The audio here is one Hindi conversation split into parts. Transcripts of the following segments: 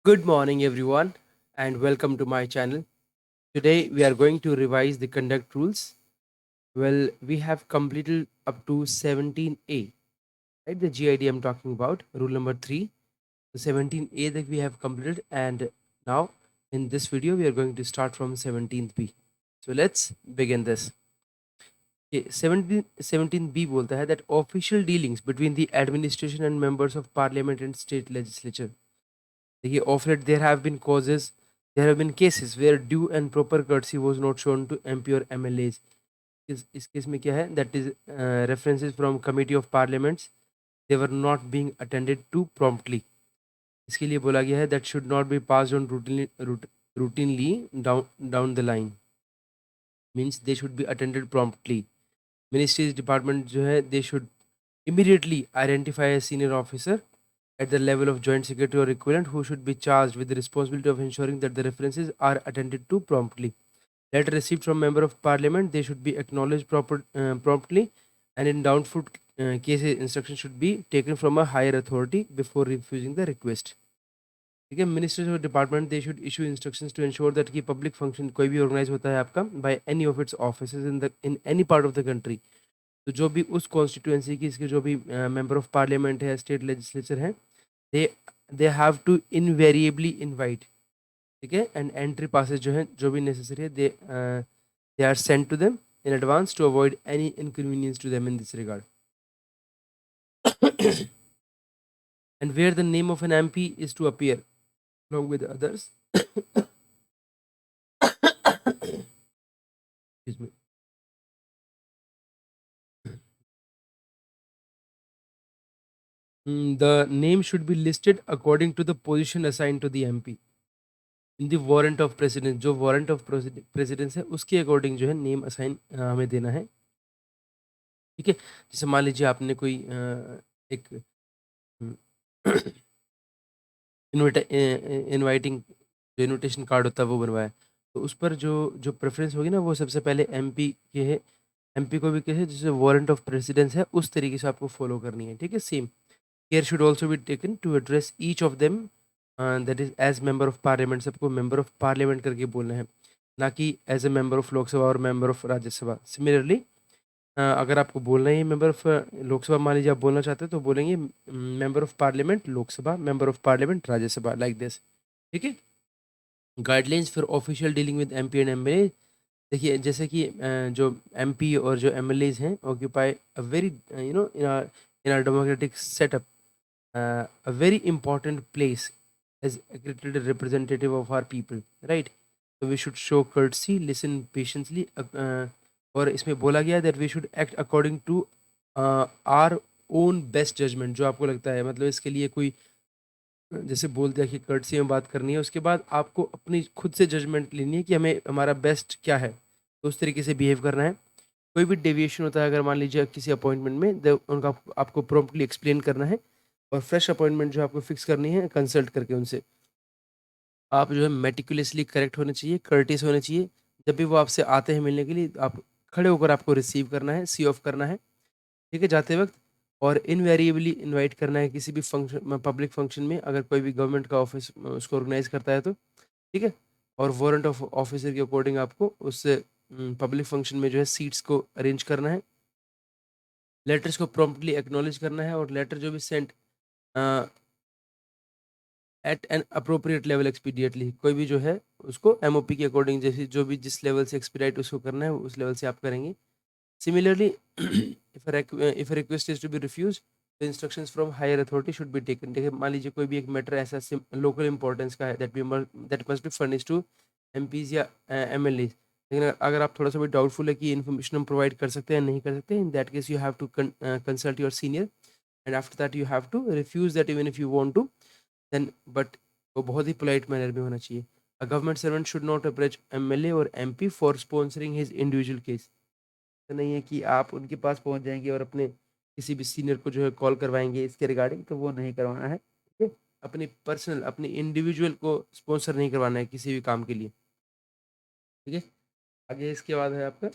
Good morning, everyone, and welcome to my channel. Today, we are going to revise the conduct rules. Well, we have completed up to 17A, right? The GID I'm talking about, rule number 3. The 17A that we have completed, and now in this video, we are going to start from 17th B. So let's begin this. Okay, 17B बोलता है that official dealings between the administration and members of parliament and state legislature. देखिए of late there have been cases where due and proper courtesy was not shown to MP और एमएलएज। इस केस में क्या है that is references from committee of parliaments they were not being attended to promptly. इसके लिए बोला गया है that should not be passed on routinely down the line, means they should be attended promptly. Ministries department जो है they should immediately identify a senior officer at the level of joint secretary or equivalent who should be charged with the responsibility of ensuring that the references are attended to promptly. Letter received from member of parliament, they should be acknowledged promptly, and in doubtful cases instruction should be taken from a higher authority before refusing the request. ठीक है, ministries of department they should issue instructions to ensure that कि पब्लिक फंक्शन कोई भी ऑर्गेनाइज होता है आपका by any of its offices in any part of the country, तो जो भी उस कॉन्स्टिट्यूएंसी की इसके जो भी मेंबर ऑफ पार्लियामेंट है, स्टेट लेजिस्लेचर है, they they have to invariably invite, ठीक है, एंड एंट्री पासेज जो है जो भी नेसेसरी है they are send to them in advance to avoid any inconvenience to them in this regard. And where the name of an MP is to appear along with others excuse me. The name should be listed according to the position assigned to the MP in the warrant of precedence. जो वारंट ऑफ प्रेसिडेंस है उसके अकॉर्डिंग जो है नेम असाइन हमें देना है, ठीक है। जैसे मान लीजिए आपने कोई एक इनवाइटिंग जो इनविटेशन कार्ड होता है वो बनवाया, तो उस पर जो जो प्रेफरेंस होगी ना वो सबसे पहले एमपी के है। एमपी को भी कैसे जैसे वारंट ऑफ प्रेसिडेंस है उस तरीके से आपको फॉलो करनी है, ठीक है। Same care should also be taken to address each of them that is as member of parliament. सबको मेंबर ऑफ पार्लियामेंट करके बोलना है, ना कि as a member of Lok Sabha और मेंबर ऑफ राज्यसभा। सिमिलरली अगर आपको बोलना ही मेंबर ऑफ लोकसभा, मान लीजिए आप बोलना चाहते हैं तो बोलेंगे member of parliament Lok Sabha, member of parliament Rajya Sabha, like this, ठीक है। Guidelines for official dealing with MP and MLA. देखिए जैसे कि जो एमपी और जो एमएलएज हैं occupy a very in are democratic setup a very important place as accredited representative of our people, right? So we should show courtesy, listen patiently, और इसमें बोला गया that we should act according to our own best judgment। जो आपको लगता है, मतलब इसके लिए कोई जैसे बोल दिया कि courtesy में बात करनी है, उसके बाद आपको अपनी खुद से जजमेंट लेनी है कि हमें हमारा बेस्ट क्या है, तो उस तरीके से बिहेव करना है। कोई भी डेविएशन होता है अगर मान लीजिए किसी अपॉइंटमेंट में, उनका आपको प्रॉम्प्टली एक्सप्लेन करना है, और फ्रेश अपॉइंटमेंट जो आपको फिक्स करनी है कंसल्ट करके उनसे। आप जो है मेटिकुलसली करेक्ट होने चाहिए, कर्टिस होने चाहिए। जब भी वो आपसे आते हैं मिलने के लिए, आप खड़े होकर आपको रिसीव करना है, सी ऑफ करना है, ठीक है, जाते वक्त। और इनवेरिएबली इनवाइट करना है किसी भी फंक्शन, पब्लिक फंक्शन में, अगर कोई भी गवर्नमेंट का ऑफिस उसको ऑर्गेनाइज करता है तो, ठीक है। और वारंट ऑफ ऑफिसर के अकॉर्डिंग आपको उस पब्लिक फंक्शन में जो है सीट्स को अरेंज करना है। लेटर्स को प्रॉम्प्टली एक्नॉलेज करना है, और लेटर जो भी sent at an appropriate level expeditiously, कोई भी जो है उसको एमओपी के अकॉर्डिंग, जैसे जो भी जिस लेवल से एक्सपीडाइट उसको करना है उस लेवल से आप करेंगे। Similarly if request is to be refuse, the instructions from higher authority should be taken. देखिए मान लीजिए कोई भी एक मैटर ऐसा लोकल इंपॉर्टेंस का है that must be furnish to MPs या एमएलए, लेकिन अगर आप थोड़ा सा भी डाउटफुल है कि इन्फॉर्मेशन हम प्रोवाइड कर सकते हैं नहीं कर सकते, in that case you have to consult your senior, and after that you have to refuse that even if you want to, then but वो बहुत ही पोलाइट मैनर में होना चाहिए। A government servant should not approach MLA और MP for sponsoring his individual case. तो नहीं है कि आप उनके पास पहुंच जाएंगे और अपने किसी भी सीनियर को जो है कॉल करवाएंगे इसके रिगार्डिंग, तो वो नहीं करवाना है, ठीक है। अपनी पर्सनल अपनी इंडिविजुअल को स्पॉन्सर नहीं करवाना है किसी भी काम के लिए, ठीक है। आगे इसके बाद है आपका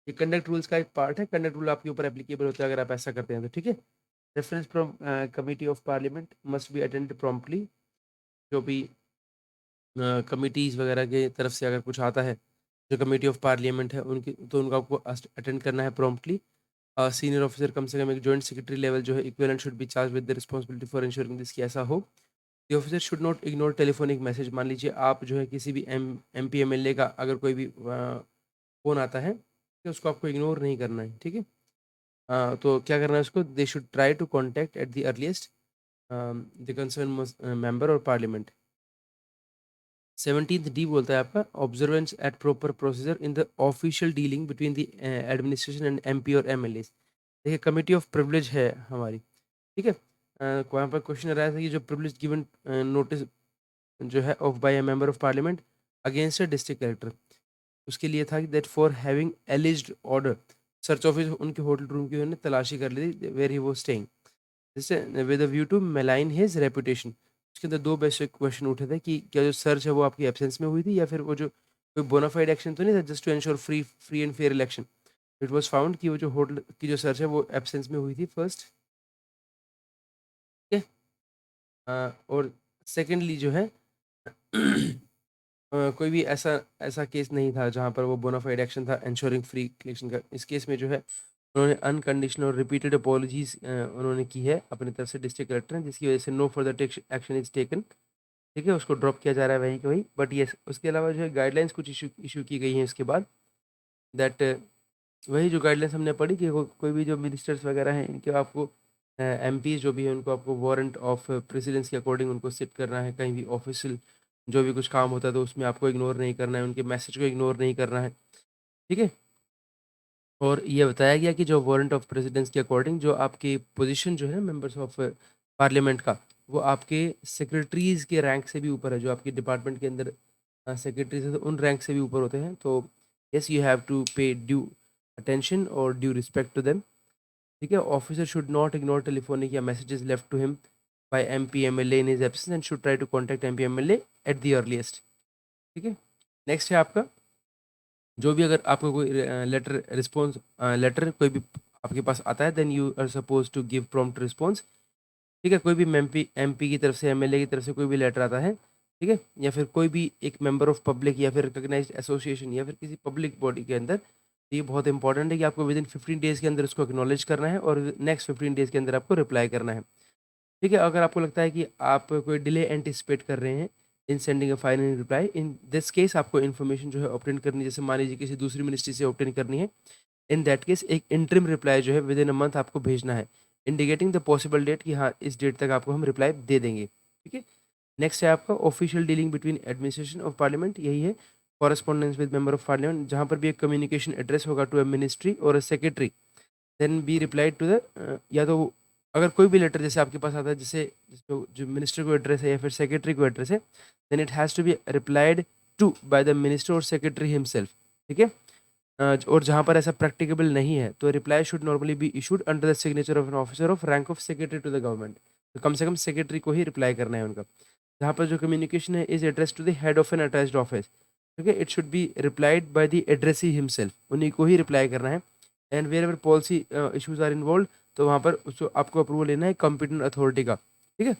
ये कंडक्ट रूल्स का एक पार्ट है। कंडक्ट रूल आपके ऊपर एप्लीकेबल होता है अगर आप ऐसा करते हैं तो, ठीक है। Reference from committee of parliament must be attend promptly. जो भी कमिटीज़ वगैरह के तरफ से अगर कुछ आता है, जो कमिटी ऑफ पार्लियामेंट है उनकी, तो उनको आपको अटेंड करना है प्रॉम्प्टली। सीनियर ऑफिसर कम से कम एक जॉइंट सेक्रेटरी लेवल जो है equivalent should be charge with the responsibility for ensuring this, कि ऐसा हो। The officer should not ignore telephonic message. मान लीजिए आप जो है किसी भी एमपी एमएलए का अगर कोई भी फ़ोन आता है, तो उसको आपको इग्नोर नहीं करना है, ठीक है? तो क्या करना है उसको, they should try to contact at the earliest the concern member और पार्लियामेंट। 17th डी बोलता है आपका, observance at proper procedure in the official dealing between the administration and MP और एमएलए। देखिए कमिटी ऑफ प्रिविलेज है हमारी, ठीक है? वहाँ पर क्वेश्चन आ रहा था कि जो प्रिविलेज गिवन नोटिस जो है of by a member of parliament against a district collector, उसके लिए था कि that for having alleged order search office उनके होटल रूम की उन्होंने तलाशी कर ली थी वेयर ही वाज स्टेइंग, जैसे with a view to malign his reputation. उसके अंदर दो बेसिक क्वेश्चन उठे थे कि क्या जो सर्च है वो आपकी एब्सेंस में हुई थी, या फिर वो जो कोई बोनाफाइड एक्शन तो नहीं था just to ensure free and fair election. It was found कि वो जो होटल की जो सर्च है वो एब्सेंस में हुई थी फर्स्ट, ठीक है? और सेकेंडली जो है कोई भी ऐसा ऐसा केस नहीं था जहाँ पर वो बोनाफाइड एक्शन था एंश्योरिंग फ्री इलेक्शन का। इस केस में जो है उन्होंने अनकंडीशनल और रिपीटेड अपॉलॉजीज उन्होंने की है अपनी तरफ से डिस्ट्रिक्ट कलेक्टर ने, जिसकी वजह से no further action is taken, ठीक है? उसको ड्रॉप किया जा रहा है वहीं के वहीं। बट ये उसके अलावा जो है गाइडलाइंस कुछ इशू इशू की गई हैं इसके बाद, दैट वही जो गाइडलाइंस हमने पढ़ी कि कोई भी जो मिनिस्टर्स वगैरह हैं इनके आपको एमपी जो भी है उनको आपको वारंट ऑफ प्रेसिडेंस के अकॉर्डिंग उनको सिट करना है। कहीं भी ऑफिशियल जो भी कुछ काम होता है तो उसमें आपको इग्नोर नहीं करना है, उनके मैसेज को इग्नोर नहीं करना है, ठीक है? और ये बताया गया कि जो वारंट ऑफ प्रेसिडेंस के अकॉर्डिंग जो आपकी पोजीशन जो है मेंबर्स ऑफ पार्लियामेंट का, वो आपके सेक्रेटरीज़ के रैंक से भी ऊपर है। जो आपके डिपार्टमेंट के अंदर सेक्रेटरीज़ हैं तो उन रैंक से भी ऊपर होते हैं। तो yes, you have to pay due attention और ड्यू रिस्पेक्ट टू देम, ठीक है? Officer should not ignore telephonic या messages left to him by MP MLA in his absence and should try to contact MP MLA at the earliest, ठीक है? नेक्स्ट है आपका, जो भी अगर आपको कोई लेटर रिस्पॉन्स लेटर कोई भी आपके पास आता है, then you are suppose to give prompt response, ठीक है? कोई भी एमपी एमपी की तरफ से एमएलए की तरफ से कोई भी लेटर आता है, ठीक है? या फिर कोई भी एक मेंबर ऑफ पब्लिक या फिर रिकॉग्नाइज्ड एसोसिएशन या फिर किसी पब्लिक बॉडी के अंदर, तो ये बहुत इंपॉर्टेंट है कि आपको विद इन 15 डेज़ के अंदर उसको एक्नॉलेज करना है और नेक्स्ट 15 डेज़ के अंदर आपको रिप्लाई करना है, ठीक है? अगर आपको लगता है कि आप कोई डिले एंटिसिपेट कर रहे हैं इन sending a final reply, in this case आपको इन्फॉर्मेशन जो है ऑब्टेन करनी है। जैसे मान लीजिए किसी दूसरी मिनिस्ट्री से ऑब्टेन करनी है, इन दैट केस एक इंटरिम रिप्लाई जो है विद इन अ मंथ आपको भेजना है, इंडिकेटिंग द पॉसिबल डेट कि हाँ, इस डेट तक आपको हम रिप्लाई दे देंगे, ठीक है? नेक्स्ट है आपका official dealing between administration of parliament, यही है correspondence with member of parliament. जहाँ पर भी एक कम्युनिकेशन एड्रेस होगा टू अ मिनिस्ट्री और a secretary, then be replied to the या तो अगर कोई भी लेटर जैसे आपके पास आता है, जैसे जो जो मिनिस्टर को एड्रेस है या फिर सेक्रेटरी को एड्रेस है, then it has to be replied to by the minister और सेक्रेटरी हिमसेल्फ, ठीक है? और जहाँ पर ऐसा प्रैक्टिकेबल नहीं है तो reply should normally be issued under the signature of an officer of rank of secretary to the government. तो कम से कम सेक्रेटरी को ही रिप्लाई करना है उनका। जहाँ पर जो कम्युनिकेशन है is address to the head of an attached office, ठीक है? It should be replied by the addressee himself, उन्हीं को ही रिप्लाई करना है। And wherever policy issues are involve, तो वहाँ पर उसको आपको अप्रूवल लेना है कॉम्पिटेंट अथॉरिटी का, ठीक है?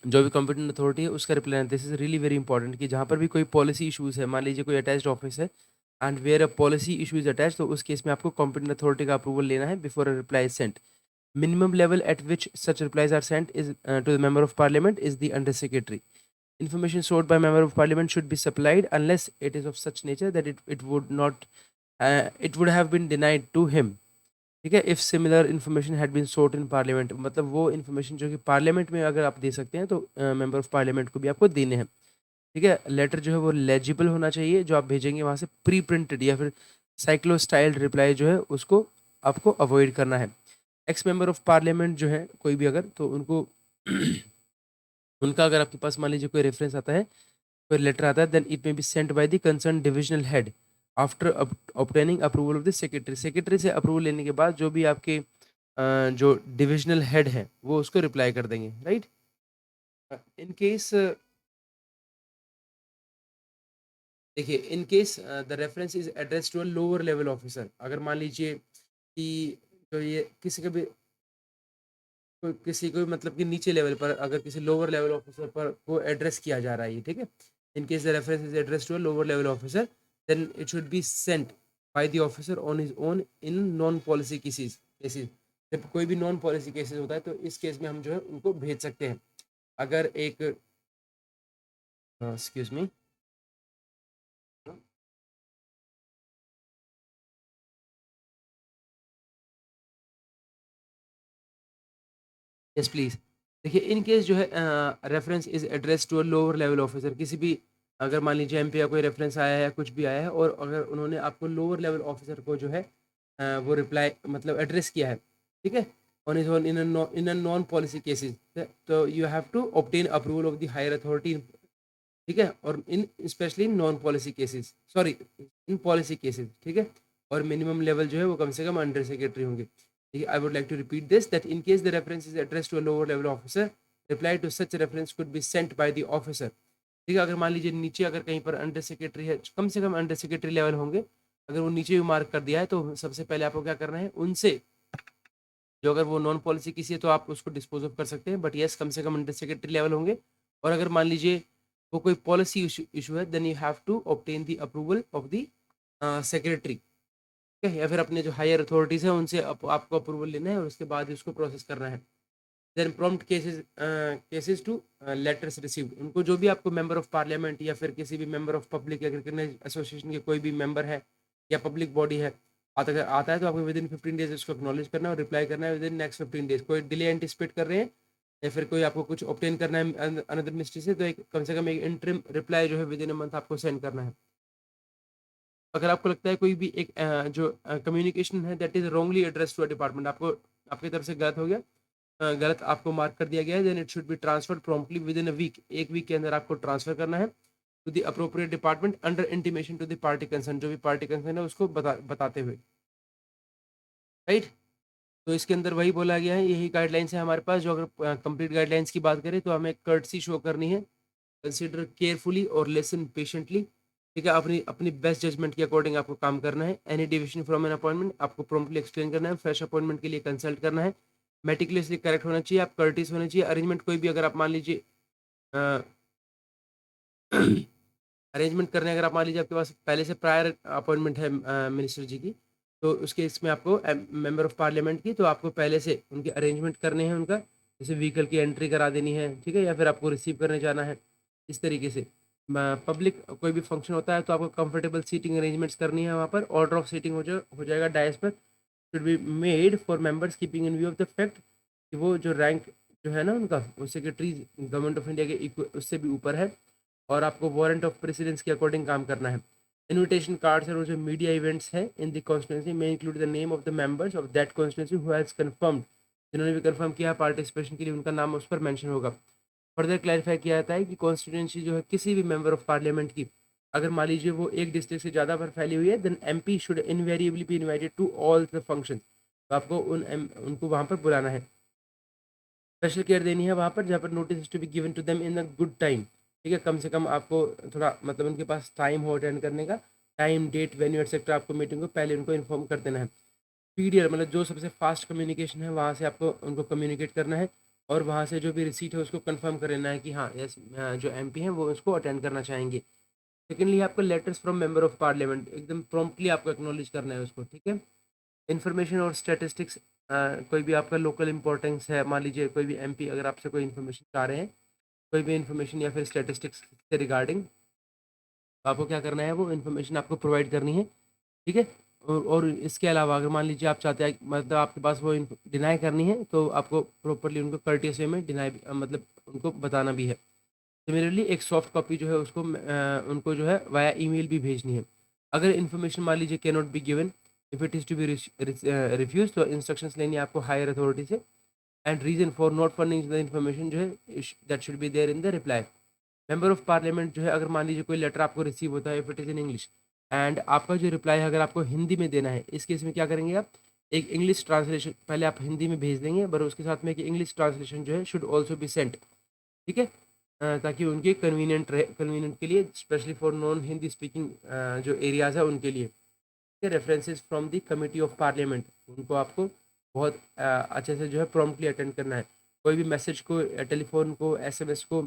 जो भी कॉम्पिटेंट अथॉरिटी है उसका रिप्लाई लेना। This is really very important कि जहाँ पर भी कोई पॉलिसी इशूज है, मान लीजिए कोई अटैच्ड ऑफिस है and where a policy issue is attach, तो उस केस में आपको कॉम्पिटेंट अथॉरिटी का अप्रूवल लेना है before a reply is sent. Minimum level at which such replies are sent is to the member of parliament is the under secretary. Information sought by member of parliament should be supplied unless it is of such nature that it would not it would have been denied to him, ठीक है? If similar information had been sought in parliament, मतलब वो इन्फॉर्मेशन जो कि पार्लियामेंट में अगर आप दे सकते हैं तो मेंबर ऑफ पार्लियामेंट को भी आपको देने हैं, ठीक है? लेटर जो है वो लेजिबल होना चाहिए, जो आप भेजेंगे वहाँ से प्री प्रिंटेड या फिर साइक्लो स्टाइल्ड रिप्लाई जो है उसको आपको अवॉइड करना है। एक्स मेंबर ऑफ पार्लियामेंट जो है कोई भी अगर, तो उनको उनका अगर आपके पास मान लीजिए कोई रेफरेंस आता है, कोई लेटर आता है, then it may be sent by the concern divisional head after obtaining approval of the secretary. Secretary से अप्रूवल लेने के बाद जो भी आपके जो डिविजनल हेड है वो उसको रिप्लाई कर देंगे, राइट? इन केस देखिए, in case the reference is address to a lower level officer, अगर मान लीजिए कि जो ये किसी का भी किसी को मतलब कि नीचे लेवल पर अगर किसी लोअर लेवल ऑफिसर पर को एड्रेस किया जा रहा है, ठीक है, in case the reference is address to a lower level officer, then it should be sent by the officer on his own in non policy cases. जब कोई भी नॉन पॉलिसी केसेस होता है तो इस केस में हम जो है उनको भेज सकते हैं। अगर एक एक्सक्यूज मी, यस प्लीज। देखिए इन केस जो है reference is address to a lower level officer, किसी भी अगर मान लीजिए एमपी का कोई रेफरेंस आया है या कुछ भी आया है और अगर उन्होंने आपको लोअर लेवल ऑफिसर को जो है वो रिप्लाई मतलब एड्रेस किया है, ठीक है, on is on in a non policy cases, तो you have to obtain approval of the higher authority, ठीक है, और in specially in non policy cases, sorry in policy cases, ठीक है, और मिनिमम लेवल जो है वो कम से कम अंडर सेक्रेटरी होंगे। I would like to repeat this, that in case the reference is addressed to a lower level officer, reply to such reference could be sent by the officer। ठीक है, अगर मान लीजिए नीचे अगर कहीं पर अंडर सेक्रेटरी है, कम से कम अंडर सेक्रेटरी लेवल होंगे, अगर वो नीचे भी मार्क कर दिया है तो सबसे पहले आपको क्या करना है, उनसे जो अगर वो नॉन पॉलिसी किसी है तो आप उसको डिस्पोज ऑफ कर सकते हैं, बट यस कम से कम अंडर सेक्रेटरी लेवल होंगे। और अगर मान लीजिए वो कोई पॉलिसी इशू है, then you have to obtain the approval of the secretary, ठीक है, या फिर अपने जो हायर अथॉरिटीज है उनसे आपको अप्रूवल लेना है और उसके बाद ही उसको प्रोसेस करना है। Then prompt cases to letters received, उनको जो भी आपको मेंबर ऑफ पार्लियामेंट या फिर किसी भी member of public recognized association के कोई भी मेंबर है या पब्लिक बॉडी है आता है तो आपको विद इन 15 डेज उसको एक्नॉलेज करना है और रिप्लाई करना है विद इन नेक्स्ट 15 डेज। कोई डिले एंटिसिपेट कर रहे हैं या फिर कोई आपको कुछ ऑब्टेन करना है अनदर मिनिस्ट्री से, तो एक कम से कम एक इंटरिम रिप्लाई जो है विद इन अ मंथ आपको सेंड करना है। अगर आपको लगता है कोई भी एक जो कम्युनिकेशन है that is wrongly address to a department, आपको आपकी तरफ से गलत हो गया, गलत आपको मार्क कर दिया गया है, then it should be transferred promptly within a week, एक वीक के अंदर आपको ट्रांसफर करना है to the appropriate department under intimation to the party concern, जो भी पार्टी कंसर्न है उसको बताते हुए, राइट। तो इसके अंदर वही बोला गया है, यही गाइडलाइंस है हमारे पास। जो अगर कंप्लीट गाइडलाइंस की बात करें तो हमें कर्टसी शो करनी है, कंसिडर केयरफुली और लिसन पेशेंटली, ठीक है, अपनी अपनी बेस्ट जजमेंट के अकॉर्डिंग आपको काम करना है। Any division from an appointment आपको प्रॉम्प्टली एक्सप्लेन करना है, फ्रेश अपॉइंटमेंट के लिए कंसल्ट करना है, मेटिकुलसली करेक्ट होना चाहिए, आप कर्टिस होने चाहिए। अरेंजमेंट कोई भी अगर आप मान लीजिए अरेंजमेंट करने अगर आप मान लीजिए आपके पास पहले से प्रायर अपॉइंटमेंट है मिनिस्टर जी की, तो उसके इसमें आपको मेंबर ऑफ पार्लियामेंट की, तो आपको पहले से उनके अरेंजमेंट करने हैं उनका, जैसे व्हीकल की एंट्री करा देनी है, ठीक है, या फिर आपको रिसीव करने जाना है, इस तरीके से। पब्लिक कोई भी फंक्शन होता है तो आपको कंफर्टेबल सीटिंग अरेंजमेंट्स करनी है, वहाँ पर ऑर्डर ऑफ सीटिंग हो जाएगा डायस पर, should be made for members keeping in view of the fact कि वो जो रैंक जो है ना उनका, वो सेक्रेटरी गवर्नमेंट ऑफ इंडिया के उससे भी ऊपर है, और आपको वारंट ऑफ प्रेसिडेंस के अकॉर्डिंग काम करना है। इनविटेशन कार्ड्स और जो मीडिया इवेंट्स हैं इन द कॉन्स्टिट्यूंसी में include the name of the members of that constituency who has confirmed, जिन्होंने भी कंफर्म किया पार्टिसिपेशन के लिए उनका नाम उस पर मेंशन होगा। फर्दर क्लैरिफाई किया जाता है कि कॉन्स्टिट्यूंसी जो है किसी भी मेंबर ऑफ पार्लियामेंट की, अगर मान लीजिए वो एक डिस्ट्रिक्ट से ज़्यादा पर फैली हुई है, then MP should invariably be invited to all the function, तो आपको उनको वहाँ पर बुलाना है। स्पेशल केयर देनी है वहाँ पर जहाँ पर notice to be given to them in a good time, ठीक है, कम से कम आपको थोड़ा मतलब उनके पास टाइम हो अटेंड करने का, टाइम डेट वेन्यू एक्सेट्रा आपको मीटिंग को पहले उनको इन्फॉर्म कर देना है। पीडीआर मतलब जो सबसे फास्ट कम्युनिकेशन है वहाँ से आपको उनको कम्युनिकेट करना है, और वहाँ से जो भी रिसीट है उसको कंफर्म कर लेना है कि हाँ यस जो एमपी हैं वो उसको अटेंड करना चाहेंगे। सेकेंडली आपको letters from member of parliament एकदम प्रॉम्प्टली आपको एक्नॉलेज करना है उसको, ठीक है। इन्फॉर्मेशन और स्टैटिस्टिक्स, कोई भी आपका लोकल इंपॉर्टेंस है, मान लीजिए कोई भी एमपी अगर आपसे कोई इन्फॉर्मेशन चाह रहे हैं, कोई भी इन्फॉर्मेशन या फिर स्टैटिस्टिक्स से रिगार्डिंग, तो आपको क्या करना है, वो इन्फॉर्मेशन आपको प्रोवाइड करनी है, ठीक है। और इसके अलावा अगर मान लीजिए आप चाहते हैं मतलब आपके पास वो डिनाई करनी है, तो आपको प्रॉपरली उनको कर्टियस वे में डिनाई मतलब उनको बताना भी है। सिमिलरली एक सॉफ्ट कॉपी जो है उसको उनको जो है वाया ईमेल भी भेजनी है। अगर इन्फॉर्मेशन मान लीजिए can not be given, if it is to be refuse, तो इंस्ट्रक्शंस लेनी है आपको हायर अथॉरिटी से, and reason for not funding the information जो है that should be there in the reply. Member of parliament जो है अगर मान लीजिए कोई लेटर आपको रिसीव होता है, if it is in English, and आपका जो रिप्लाई है अगर आपको हिंदी में देना है, इस केस में क्या करेंगे आप, एक इंग्लिश ट्रांसलेशन पहले आप हिंदी में भेज देंगे, पर उसके साथ में एक इंग्लिश ट्रांसलेशन जो है शुड ऑल्सो बी सेंट, ठीक है, ताकि उनके कन्वीनियंट रहे, कन्वीनियंट के लिए, specially for non Hindi speaking जो एरियाज़ है उनके लिए। References from the committee of parliament, उनको आपको बहुत अच्छे से जो है प्रॉम्प्टली अटेंड करना है। कोई भी मैसेज को टेलीफ़ोन को, एसएमएस को,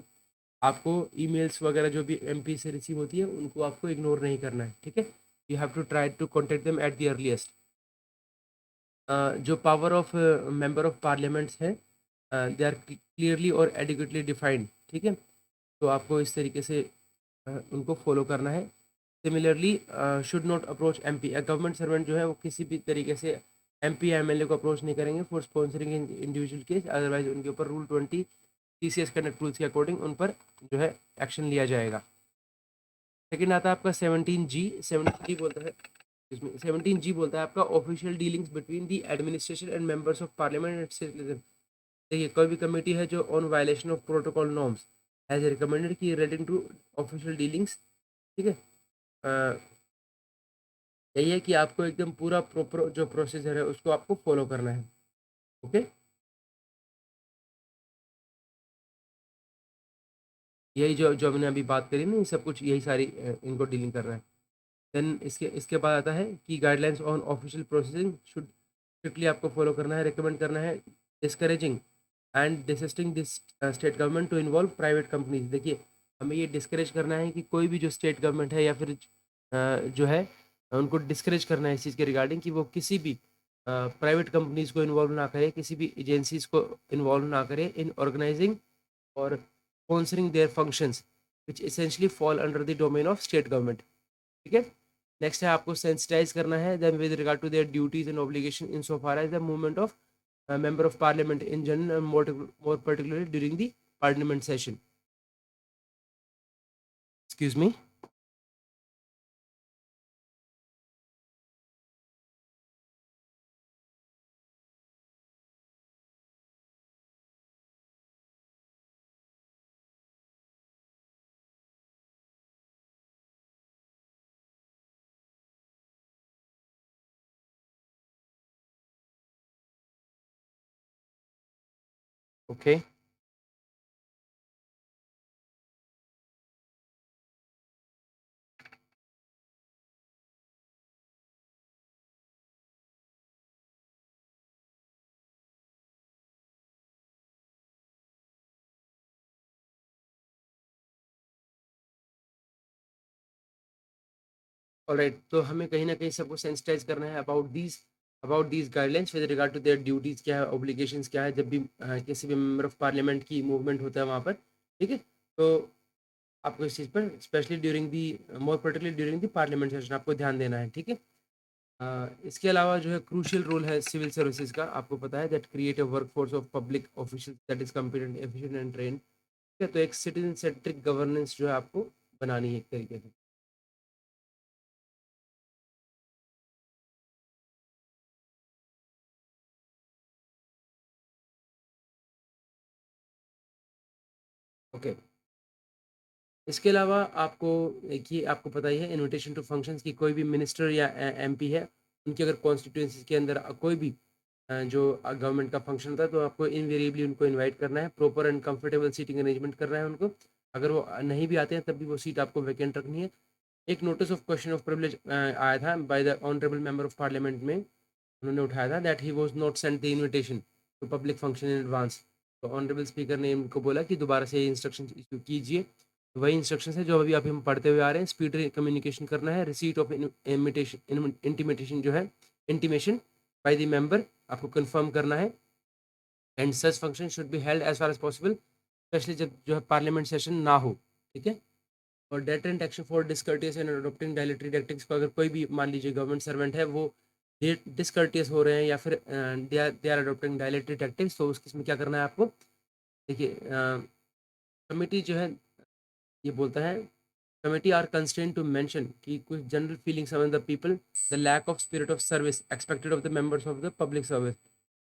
आपको ईमेल्स वगैरह जो भी एमपी से रिसीव होती है, उनको आपको इग्नोर नहीं करना है, ठीक है? You have to try to contact them at the earliest. जो power of member of parliaments है, दे आर क्लियरली और एडिक्वेटली डिफाइंड, ठीक है? तो आपको इस तरीके से उनको फॉलो करना है। Similarly should not approach MP. Government servant जो है वो किसी भी तरीके से एमपी या एमएलए को अप्रोच नहीं करेंगे for sponsoring individual case, otherwise उनके ऊपर रूल 20 सीसीएस कंडक्ट रूल्स के अकॉर्डिंग उन पर जो है एक्शन लिया जाएगा। सेकंड आता है आपका 17G। 17G बोलता है, इसमें 17G बोलता है आपका official dealings between the administration and members of parliament and citizen. देखिए, कोई भी कमेटी है जो on violation of protocol norms as recommended की रिलेटिंग टू ऑफिशियल डीलिंग्स, ठीक है? अ, यही है कि आपको एकदम पूरा प्रॉपर जो प्रोसीजर है उसको आपको फॉलो करना है। ओके, यही जो जो हमने अभी बात करी ना, ये सब कुछ यही सारी इनको डीलिंग करना है। देन इसके इसके बाद आता है कि guidelines on official processing should strictly आपको फॉलो करना है, रिकमेंड करना है। Discouraging and desisting this state government to involve private companies. देखिए, हमें ये डिस्करेज करना है कि कोई भी जो स्टेट गवर्नमेंट है या फिर जो है उनको डिस्करेज करना है इस चीज़ के रिगार्डिंग कि वो किसी भी प्राइवेट कंपनीज को इन्वॉल्व ना करे, किसी भी एजेंसीज को इन्वॉल्व ना करे इन ऑर्गेनाइजिंग और sponsoring their functions which essentially fall under the domain of state government, ठीक है? नेक्स्ट है आपको सेंसिटाइज करना है then with regard to their duties and obligation in so far as the movement of member of parliament in general and more particularly during the parliament session. Excuse me. Okay. Alright, तो हमें कहीं ना कहीं सबको सेंसिटाइज करना है about these guidelines with regard to their duties क्या है, ऑब्लिगेशंस क्या है, जब भी किसी भी मेंबर ऑफ पार्लियामेंट की मूवमेंट होता है वहाँ पर, ठीक है? तो आपको इस चीज़ पर specially during the more particularly during the parliament session आपको ध्यान देना है, ठीक है? इसके अलावा जो है क्रूशियल रोल है सिविल सर्विसेज का, आपको पता है that create a workforce of public official that is competent, efficient and trained. ठीक है, तो एक सिटीजन सेंट्रिक गवर्नेंस जो है आपको बनानी है एक तरीके से। ओके, इसके अलावा आपको एक ये आपको पता ही है इनविटेशन टू फंक्शंस की, कोई भी मिनिस्टर या एमपी है, उनकी अगर कॉन्स्टिट्यूंसी के अंदर कोई भी जो गवर्नमेंट का फंक्शन होता है तो आपको इनवेरिएबली उनको इनवाइट करना है, proper and comfortable seating arrangement करना है उनको। अगर वो नहीं भी आते हैं तब भी वो सीट आपको वैकेंट रखनी है। एक notice of question of privilege आया था by the honourable member of parliament में, उन्होंने उठाया था that he was not sent the invitation to public function in advance. तो ऑनरेबल स्पीकर ने इनको बोला कि दोबारा से ये इंस्ट्रक्शन इशू कीजिए। तो वही इंस्ट्रक्शन है जो अभी अभी हम पढ़ते हुए आ रहे हैं, स्पीड कम्युनिकेशन करना है, रिसीट ऑफ इनविटेशन इंटीमेटेशन जो है इंटीमेशन बाय द मेंबर आपको कंफर्म करना है। And such function should be held as far as possible, specially जब जो है पार्लियामेंट सेशन ना हो, ठीक है? और deterrent action for discourteous and adopting dilatory tactics को, अगर कोई भी मान लीजिए गवर्नमेंट सर्वेंट है वो डिसकर्टियस हो रहे हैं या फिर they are adopting dilatory tactics, तो उस केस में क्या करना है आपको? देखिए, कमिटी जो है ये बोलता है committee are constraint to mention कि कुछ general feelings among the people, the lack of spirit of service expected of the members of the public service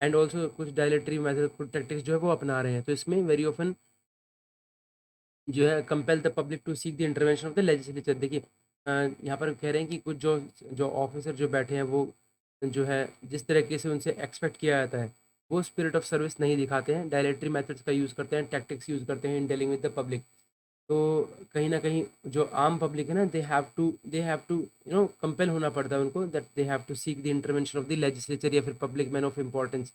and also कुछ डायलेटरी मेथड टैक्टिक्स जो है वो अपना रहे हैं। तो इसमें वेरी ऑफन जो है compel the public to seek the intervention of the legislature. देखिए, यहाँ पर कह रहे हैं कि कुछ जो जो ऑफिसर जो बैठे हैं वो जो है जिस तरीके से उनसे एक्सपेक्ट किया जाता है वो स्पिरिट ऑफ सर्विस नहीं दिखाते हैं, डायलेटरी मेथड्स का यूज़ करते हैं, टैक्टिक्स यूज़ करते हैं in dealing with the public. तो कहीं न कहीं जो आम पब्लिक है ना, दे हैव टू कंपेल होना पड़ता है उनको, that they have to seek the intervention of the legislature या फिर पब्लिक मैन ऑफ इम्पोर्टेंस,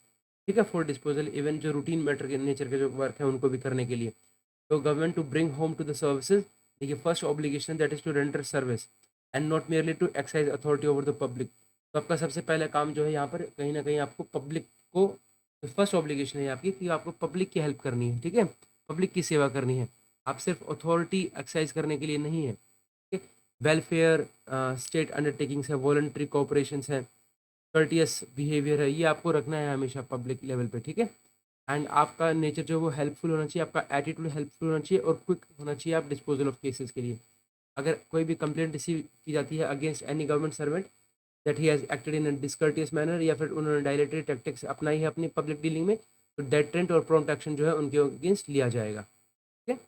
ठीक है? फॉर डिस्पोजल इवन जो रूटीन मैटर के नेचर के जो वर्क है उनको भी करने के लिए। तो government to bring home to the services, देखिए first obligation that is to render service and not merely to exercise authority over the public. तो आपका सबसे पहला काम जो है यहाँ पर कहीं न कहीं आपको पब्लिक को, फर्स्ट ऑब्लिगेशन है आपकी कि आपको पब्लिक की हेल्प करनी है, ठीक है? पब्लिक की सेवा करनी है। आप सिर्फ अथॉरिटी एक्सरसाइज करने के लिए नहीं है, ठीक है? वेलफेयर स्टेट अंडरटेकिंग्स है, वॉलंटरी कोऑपरेशंस है, कर्टियस बिहेवियर है, ये आपको रखना है हमेशा पब्लिक लेवल पे, ठीक है? एंड आपका नेचर जो है वो हेल्पफुल होना चाहिए, आपका एटीट्यूड हेल्पफुल होना चाहिए और क्विक होना चाहिए आप डिस्पोजल ऑफ केसेस के लिए। अगर कोई भी कंप्लेंट रिसीव की जाती है against any government servant that he has acted in a discourteous manner या फिर उन्होंने डायलेटरी टैक्टिक्स अपनाई है अपनी पब्लिक डीलिंग में, तो डेटरेंट और प्रॉम्प्ट एक्शन जो है उनके अगेंस्ट लिया जाएगा, ठीक है?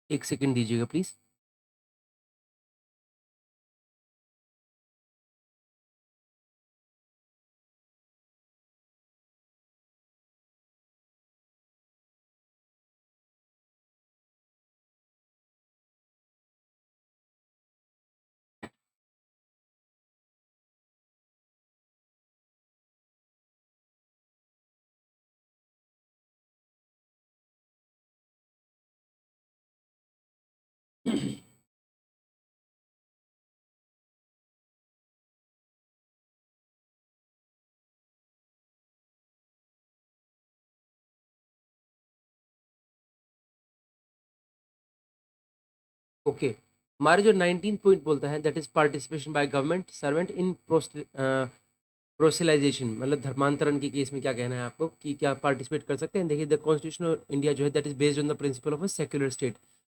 एक सेकंड दीजिएगा प्लीज़। ओके, हमारे जो 19 पॉइंट बोलता है that is participation by government servant in proselytisation, मतलब धर्मांतरण के केस में क्या कहना है आपको कि क्या पार्टिसिपेट कर सकते हैं? देखिए द कॉन्स्टिट्यूशन ऑफ इंडिया जो है that is based on the principle of a secular state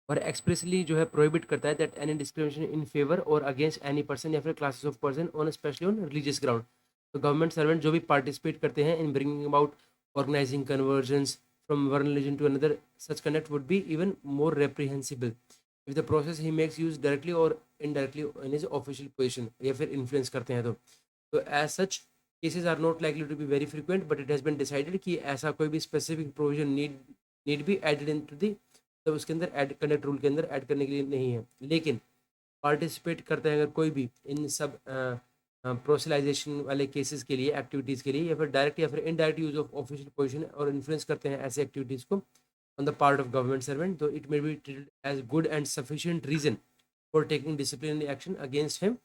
और एक्सप्रेसली जो है प्रोहिबिट करता है that any discrimination in favour और अगेंस्ट एनी पर्सन या फिर classes of person on specially on religious ground. तो गवर्नमेंट सर्वेंट जो भी पार्टिसिपेट करते हैं in bringing about organising conversions from one religion to another, such conduct would be even more reprehensible if the process he makes use directly और indirectly in his official position या फिर इन्फ्लुएंस करते हैं। तो as such cases are not likely to be very frequent, but it has been decided कि ऐसा कोई भी specific provision need be added into the, तो उसके अंदर ऐड कंडक्ट रूल के अंदर ऐड करने के लिए नहीं है, लेकिन पार्टिसिपेट करते हैं अगर कोई भी इन सब प्रोसेलाइजेशन वाले केसेस के लिए, एक्टिविटीज़ के लिए या फिर डायरेक्ट या फिर indirect use of official position और इन्फ्लुएंस करते हैं ऐसे एक्टिविटीज़ को on the part of government servant, तो it may be treated as good and sufficient reason for taking disciplinary action against him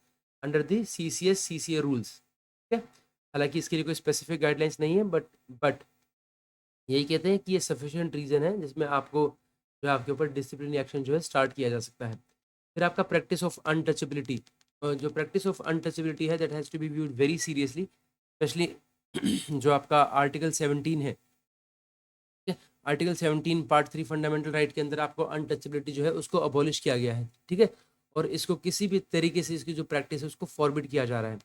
under the CCS CCA rules, ठीक है? हालांकि इसके लिए कोई स्पेसिफिक गाइडलाइंस नहीं है, बट यही कहते हैं कि ये सफिशिएंट रीज़न है जिसमें आपको जो है आपके ऊपर डिसिप्लिनरी एक्शन जो है स्टार्ट किया जा सकता है। फिर आपका प्रैक्टिस ऑफ अनटचेबिलिटी, जो प्रैक्टिस ऑफ अनटचेबिलिटी है that has to be viewed very seriously, specially जो आपका आर्टिकल 17 है, ठीक है? आर्टिकल 17 पार्ट 3 फंडामेंटल राइट के अंदर आपको अनटचेबिलिटी जो है उसको अबॉलिश किया गया है, ठीक है? और इसको किसी भी तरीके से इसकी जो प्रैक्टिस है उसको फॉरबिड किया जा रहा है,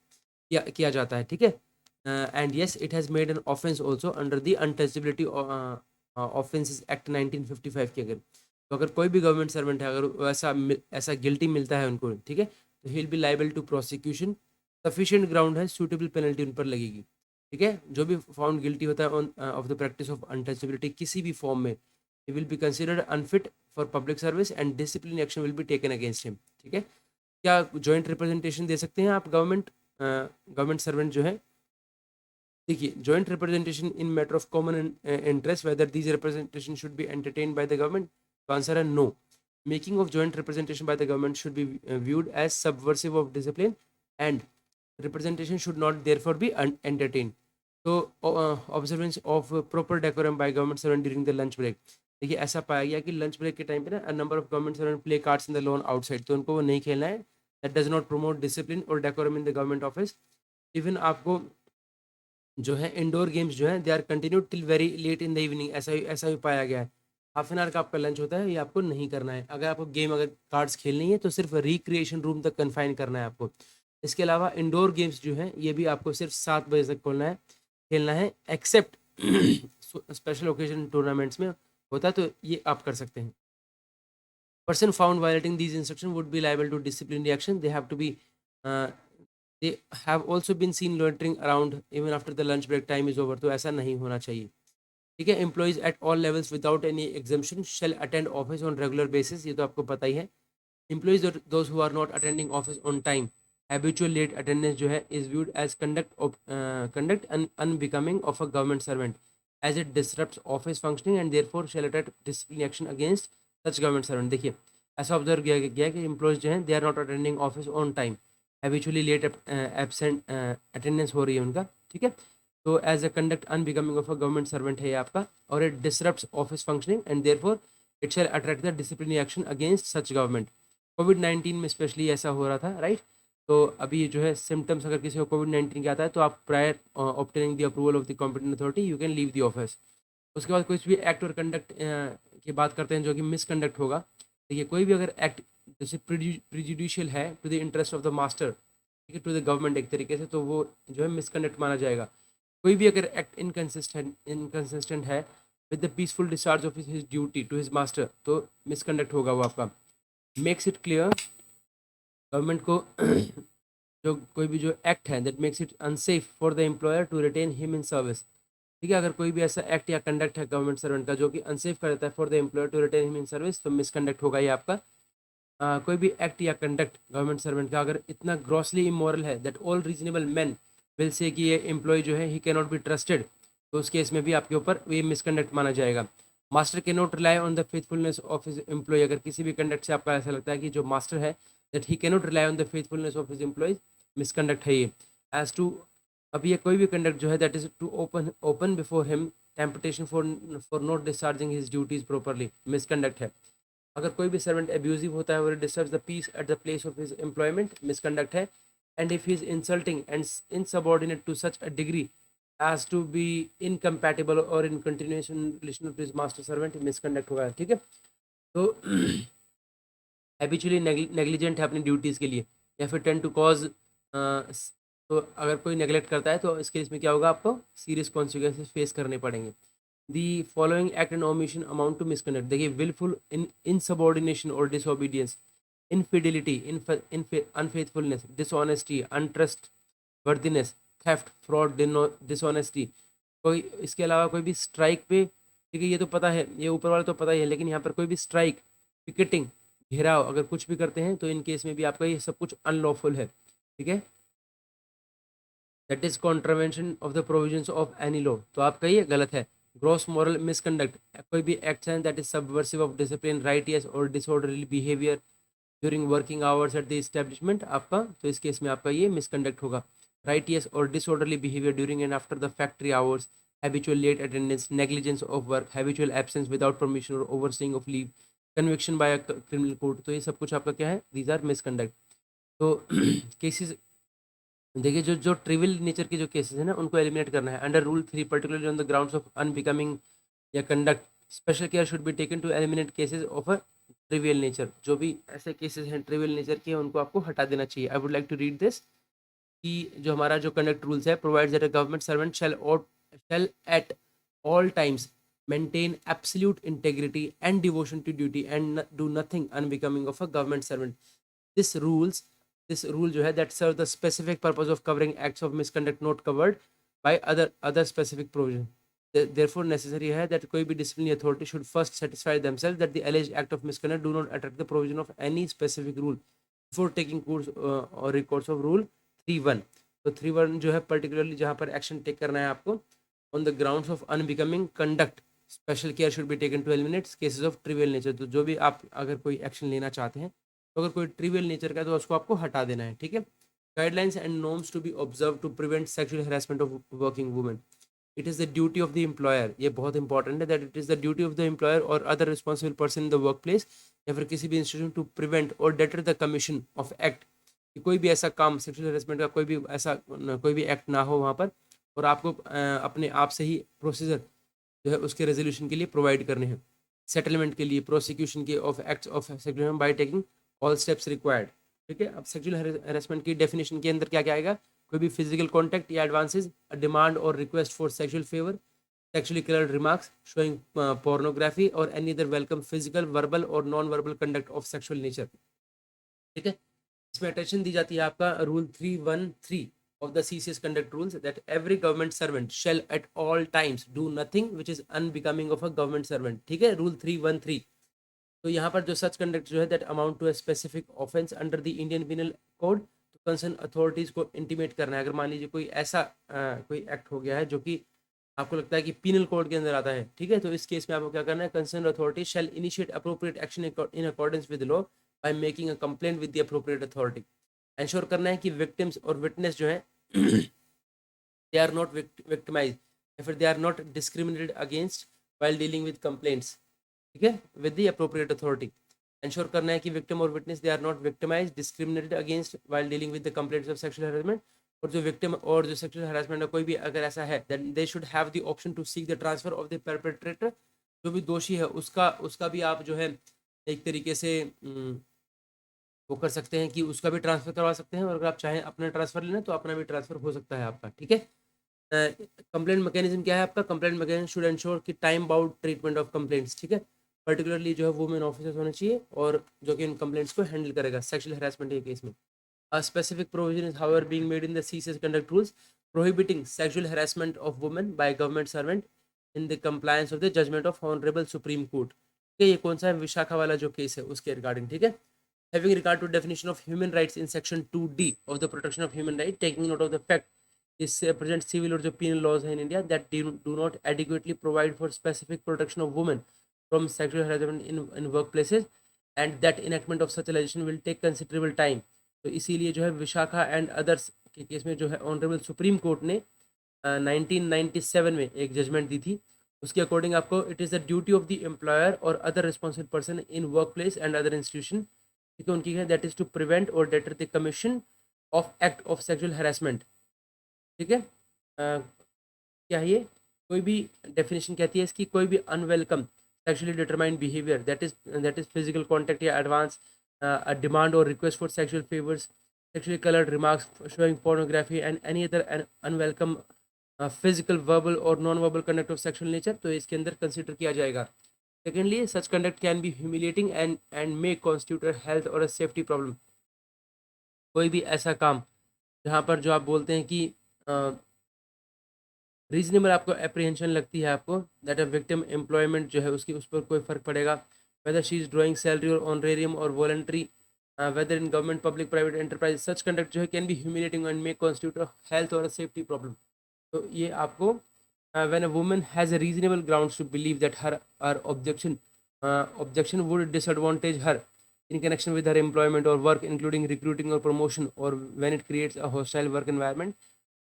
किया जाता है, ठीक है? And yes it has made an offence also under the untouchability offences act 1955 के अगर, तो अगर कोई भी गवर्नमेंट सर्वेंट है अगर वो ऐसा गिल्टी मिलता है उनको, ठीक है, तो he will be liable to prosecution, sufficient ground है, सूटेबल पेनल्टी उन पर लगेगी, ठीक है? जो भी फाउंड गिल्टी होता है on off the practice of untouchability किसी भी फॉर्म में, ही will be considered unfit for public service and discipline action will be taken against him, ठीक है? क्या जॉइंट रिप्रेजेंटेशन दे सकते हैं आप गवर्नमेंट सर्वेंट जो है? देखिए, joint representation in matter of common interest whether these representation should be entertained by the government, तो आंसर है no. Making of joint representation by the government should be viewed as subversive of discipline and representation should not therefore be entertained. तो observance of proper decorum by government servant during the lunch break, देखिए ऐसा पाया गया कि लंच ब्रेक के टाइम पे ना number of government servant play cards in the lawn outside, तो उनको वो नहीं खेलना है, that does not promote discipline और decorum in the government office. Even आपको जो है इंडोर गेम्स जो है they are continued till very late in the evening, ऐसा भी पाया गया है। हाफ एन आवर का आपका लंच होता है, ये आपको नहीं करना है। अगर आपको गेम अगर कार्ड्स खेलनी है तो सिर्फ रिक्रिएशन रूम तक कन्फाइन करना है आपको। इसके अलावा इंडोर गेम्स जो हैं ये भी आपको सिर्फ 7 बजे तक खेलना है एक्सेप्ट स्पेशल ओकेजन टूर्नामेंट्स में होता है, तो ये आप कर सकते हैं। person found violating these instructions would be liable to disciplinary action. They have to be uh, they have also been seen loitering around even after the lunch break time is over. तो ऐसा नहीं होना चाहिए, ठीक है। Employees at all levels without any exemption shall attend office on regular basis, ये तो आपको पता ही है। Employees those who are not attending office on time, habitual late attendance जो है is viewed as conduct unbecoming of a government servant as it disrupts office functioning and therefore shall attend disciplinary action against such government servant. देखिए ऐसा ऑब्जर्व किया गया कि एम्प्लॉइज जो हैं they are not attending office on time, habitually late absent attendance हो रही है उनका, ठीक है। तो as a conduct unbecoming of a government servant है ये आपका, और it disrupts office functioning and therefore it shall attract the disciplinary action against such government. कोविड-19 में स्पेशली ऐसा हो रहा था, राइट। तो अभी जो है सिम्टम्स अगर किसी को कोविड-19 के आता है तो आप prior obtaining the approval of the competent authority you can leave the office. उसके बाद कुछ भी एक्ट और कंडक्ट की बात करते हैं जो कि मिसकंडक्ट होगा। देखिए कोई भी अगर एक्ट जैसे प्रिजुडिशियल है to the interest of the master, ठीक है, टू द गवर्नमेंट एक तरीके से, तो वो जो है मिसकंडक्ट माना जाएगा। कोई भी अगर एक्ट इनकंसिस्टेंट है with the peaceful discharge of his duty to his master, तो मिसकंडक्ट होगा वो आपका। मेक्स इट क्लियर, गवर्नमेंट को जो कोई भी जो एक्ट है that makes it unsafe for the employer to retain him in service, ठीक है। अगर कोई भी ऐसा एक्ट या कंडक्ट है गवर्नमेंट सर्वेंट का जो कि अनसेफ कर देता है for the employer to retain him in service, तो मिसकंडक्ट होगा ये आपका। कोई भी एक्ट या कंडक्ट गवर्नमेंट सर्वेंट का अगर इतना ग्रॉसली इमोरल है that all reasonable man will say कि ये एम्प्लॉय जो है ही कैन नॉट बी ट्रस्टेड, तो उस केस में भी आपके ऊपर ये मिसकंडक्ट माना जाएगा। Master can not rely on the faithfulness of his employee, अगर किसी भी कंडक्ट से आपका ऐसा लगता है कि जो मास्टर है that he can not rely on the faithfulness of his employee, misconduct है ये। एज टू, अब ये कोई भी कंडक्ट जो है that is to open before him temptation for not discharging his duties properly, misconduct है। अगर कोई भी सर्वेंट एब्यूजिव होता है और disturbs the peace at the place of his employment, misconduct है। And if he is insulting and insubordinate to such a degree as to be incompatible और in continuation relation with his master servant, misconduct होगा, ठीक है। तो हैबिचुअली नेग्लिजेंट है अपनी ड्यूटीज़ के लिए या फिर टेंड टू कॉज, तो अगर कोई नेग्लेक्ट करता है तो इस केस में क्या होगा, आपको सीरियस कॉन्सिक्वेंसेस फेस करने पड़ेंगे। The following act and omission amount to misconduct, देखिए विलफुल इनसबऑर्डिनेशन और disobedience, infidelity, unfaithfulness, dishonesty, untrustworthiness, theft, fraud, dishonesty. कोई इसके अलावा कोई भी स्ट्राइक पे, ठीक है, ये तो पता है, ये ऊपर वाला तो पता ही है, लेकिन यहाँ पर कोई भी स्ट्राइक, पिकेटिंग, घेराव अगर कुछ भी करते हैं तो इन केस में भी आपका ये सब कुछ अनलॉफुल है, ठीक है। That is contravention of the provisions of any law, तो आपका ये गलत है। ग्रॉस मॉरल मिसकंडक्ट, कोई भी एक्ट है that is subversive of discipline, righteous और disorderly behaviour during working hours at the establishment आपका, तो इस केस में आपका ये मिसकंडक्ट होगा। राइटियस और disorderly behaviour during and after the factory hours, habitual late attendance, negligence of work, habitual absence without permission और overseeing of leave, conviction by criminal court, तो ये सब कुछ आपका क्या है, दीज आर मिसकंडक्ट। तो केसेस देखिए जो जो ट्रिवियल नेचर के जो केसेस हैं ना उनको एलिमिनेट करना है under rule 3, particularly on the grounds of unbecoming या conduct, special care should be taken to eliminate cases of a trivial nature. जो भी ऐसे केसेस हैं ट्रिवियल नेचर के उनको आपको हटा देना चाहिए। I would like to read this कि जो हमारा जो कंडक्ट रूल्स है, provides that a government servant shall at all times maintain absolute integrity and devotion to duty and do nothing unbecoming of a government servant. This rules this rule जो है that serve the specific purpose of covering acts of misconduct not covered by other specific provision. Therefore necessary है that कोई भी disciplinary authority should first satisfy themselves that the alleged act of misconduct do not attract the provision of any specific rule before taking course or recourse of rule 3(1). तो 3(1) जो है particularly जहाँ पर action take करना है आपको on the grounds of unbecoming conduct, special care should be taken to eliminate cases of trivial nature. तो जो भी आप अगर कोई एक्शन लेना चाहते हैं तो अगर कोई ट्रिवियल नेचर का है तो उसको आपको हटा देना है, ठीक है। Guidelines and norms to be observe to prevent sexual harassment of working women. It is the duty of the employer, ये बहुत इंपॉर्टेंट है, that it is the duty of the employer और other responsible person in the work place या फिर किसी भी इंस्टीट्यूशन टू प्रिवेंट और deter the commission of act, कि कोई भी ऐसा काम सेक्सुअल हैरेसमेंट का कोई भी ऐसा कोई भी एक्ट ना हो वहाँ पर, और आपको अपने आप से ही प्रोसीजर जो है उसके रेजोल्यूशन के लिए प्रोवाइड करने हैं, सेटलमेंट के लिए, प्रोसिक्यूशन के of acts of sexual by taking all steps required, ठीक है। अब सेक्सुअल हैरेसमेंट की डेफिनेशन के अंदर क्या क्या आएगा, कोई भी फिजिकल कॉन्टैक्ट या एडवांसेस, डिमांड और request for sexual favour, sexually colored remarks, showing pornography or any other welcome physical, verbal or non-verbal conduct of sexual nature. ठीक है, इसमें अटेंशन दी जाती है आपका rule 313 of the CCS conduct rules that every government servant shall at all times do nothing which is unbecoming of a government servant. ठीक है, रूल 313. तो यहाँ पर जो सच कंडक्ट जो है that amount to a specific offence under the Indian penal code, तो कंसर्न अथॉरिटीज को इंटीमेट करना है. अगर मान लीजिए कोई ऐसा कोई एक्ट हो गया है जो कि आपको लगता है कि पिनल कोड के अंदर आता है, ठीक है, तो इस केस में आपको क्या करना है, concern authority shell initiate appropriate action in accordance with law by making a complaint with the appropriate authority. Ensure करना है कि विक्टिम्स और विटनेस जो है दे आर नॉट विक्टिमाइज या फिर they are not discriminated against while dealing with complaints. ठीक है, with the appropriate authority. Ensure करना है कि विक्टिम और witness they are not victimise discriminated against while dealing with the complaints of sexual harassment. और जो विक्टिम और जो सेक्सुअल हैरेसमेंट में कोई भी अगर ऐसा है then they should have the option to seek the transfer of the perpetrator. जो भी दोषी है उसका भी आप जो है एक तरीके से वो कर सकते हैं कि उसका भी ट्रांसफर करवा सकते हैं, और अगर आप चाहें अपना ट्रांसफर लेना तो अपना भी ट्रांसफर हो सकता है आपका. ठीक है, कंप्लेंट मैकेनिज्म क्या है आपका, कंप्लेंट मैकेनिज्म शुड एंश्योर कि time bound treatment of complaints. ठीक है, पर्टिकुलरली जो है वुमेन ऑफिसर्स होने चाहिए और जो कि इन कंप्लेंट्स को हैंडल करेगा सेक्सुअल हैरेसमेंट के केस में. A specific provision is however being made in the CCS conduct rules prohibiting sexual harassment of women by government servant in the compliance of the judgment of Honorable Supreme Court. ठीक है, ये कौन सा है, विशाखा वाला जो केस है उसके रिगार्डिंग. ठीक है, having regard to definition of human rights in section 2D of the protection of human right, taking note of the fact is present civil और जो penal laws हैं in India that do not adequately provide for specific protection of women from sexual harassment in workplaces and that enactment of such legislation will take considerable time. तो इसीलिए जो है विशाखा एंड अदर्स के केस में जो है ऑनरेबल सुप्रीम कोर्ट ने 1997 में एक जजमेंट दी थी. उसके अकॉर्डिंग आपको it is the duty of the employer और other responsible person in work place and other institution, ठीक है, उनकी है दैट इज़ टू प्रिवेंट और deter the commission of act of sexual harassment. ठीक है, क्या है ये, कोई भी डेफिनेशन कहती है इसकी, कोई भी unwelcome sexually determined behaviour that is physical contact या advance a demand or request for sexual favors, sexually colored remarks showing pornography and any other unwelcome physical, verbal or non-verbal conduct of sexual nature, तो इसके अंदर कंसिडर किया जाएगा. Secondly, such conduct can be humiliating and may constitute a health or a safety problem. कोई भी ऐसा काम जहाँ पर जो आप बोलते हैं कि रीजनेबल आपको एप्रीहेंशन लगती है आपको दैट अ विक्टिम एम्प्लॉयमेंट जो है उसकी उस पर कोई फ़र्क पड़ेगा, whether she is drawing salary or honorarium or voluntary, whether in government, public, private enterprise, such conduct जो है can be humiliating and may constitute a health or a safety problem. तो ये आपको when a woman has a reasonable grounds to believe that her objection would disadvantage her in connection with her employment or work, including recruiting or promotion, or when it creates a hostile work environment.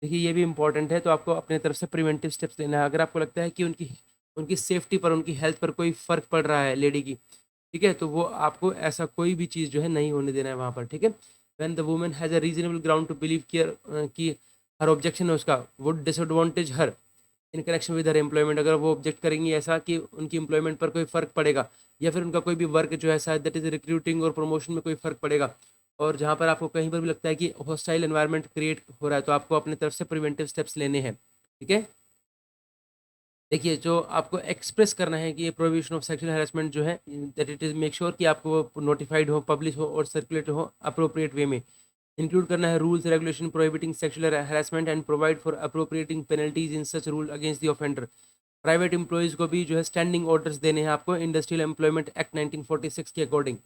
देखिए ये भी इंपॉर्टेंट है, तो आपको अपने तरफ से प्रिवेंटिव स्टेप्स लेना है. अगर आपको लगता है कि उनकी सेफ्टी पर, उनकी हेल्थ पर कोई फ़र्क पड़ रहा है लेडी की, ठीक है, तो वो आपको ऐसा कोई भी चीज़ जो है नहीं होने देना है वहाँ पर. ठीक है, when the woman has a reasonable ground to believe कि हर ऑब्जेक्शन है उसका would disadvantage her in connection with her employment, अगर वो ऑब्जेक्ट करेंगी ऐसा कि उनकी एम्प्लॉयमेंट पर कोई फ़र्क पड़ेगा या फिर उनका कोई भी वर्क जो है शायद दैट इज़ रिक्रूटिंग और प्रमोशन में कोई फ़र्क पड़ेगा, और जहाँ पर आपको कहीं पर भी लगता है कि हॉस्टाइल एनवायरनमेंट क्रिएट हो रहा है, तो आपको अपनी तरफ से प्रिवेंटिव स्टेप्स लेने हैं. ठीक है, देखिए जो आपको एक्सप्रेस करना है कि ये प्रोहिबिशन ऑफ सेक्सुअल हैरेसमेंट जो है that it is make sure कि आपको नोटिफाइड हो, पब्लिश हो और सर्कुलेट हो अप्रोप्रिएट वे में. इंक्लूड करना है rules regulation prohibiting sexual harassment and provide for appropriating penalties in such rule against the offender. Private employees को भी जो है स्टैंडिंग ऑर्डर्स देने हैं आपको इंडस्ट्रियल एम्प्लॉयमेंट एक्ट 1946 के अकॉर्डिंग.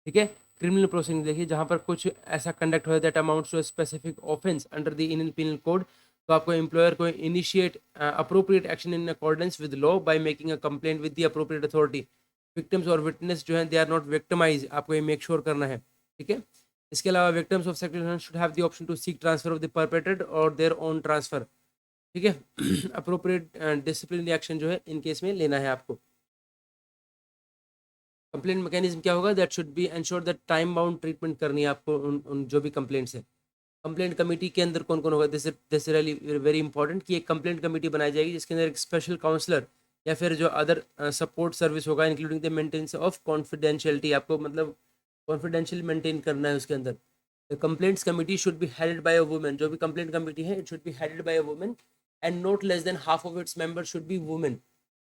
ठीक है, क्रिमिनल प्रोसीडिंग देखिए जहाँ पर कुछ ऐसा कंडक्ट हो that amounts to specific offence under the Indian penal code, तो आपको एम्प्लॉयर को initiate appropriate action in accordance with law by making a complaint with the appropriate authority. Victims और विटनेस जो है दे आर नॉट विक्टिमाइज, आपको ये मेक श्योर करना है. ठीक है, इसके अलावा victims of sexual should have the option to seek transfer of the perpetrator और देयर ओन ट्रांसफर. ठीक है, अप्रोप्रिएट डिसिप्लिनरी एक्शन जो है इन केस में लेना है आपको. कंप्लेंट मैकेनिज्म क्या होगा, that should B ensure that time bound treatment करनी है आपको उन जो भी कंप्लेंट्स है. कंप्लेंट कमेटी के अंदर कौन कौन होगा, दिस रियली वेरी इंपॉर्टेंट कि एक कंप्लेंट कमेटी बनाई जाएगी जिसके अंदर एक स्पेशल काउंसलर या फिर जो अदर सपोर्ट सर्विस होगा including the maintenance of confidentiality, आपको मतलब कॉन्फिडेंशियल मेंटेन करना है उसके अंदर. The complaints committee should be headed by a women, जो भी कंप्लेंट कमेटी है it should be headed by a women and not less than half of its member should be women,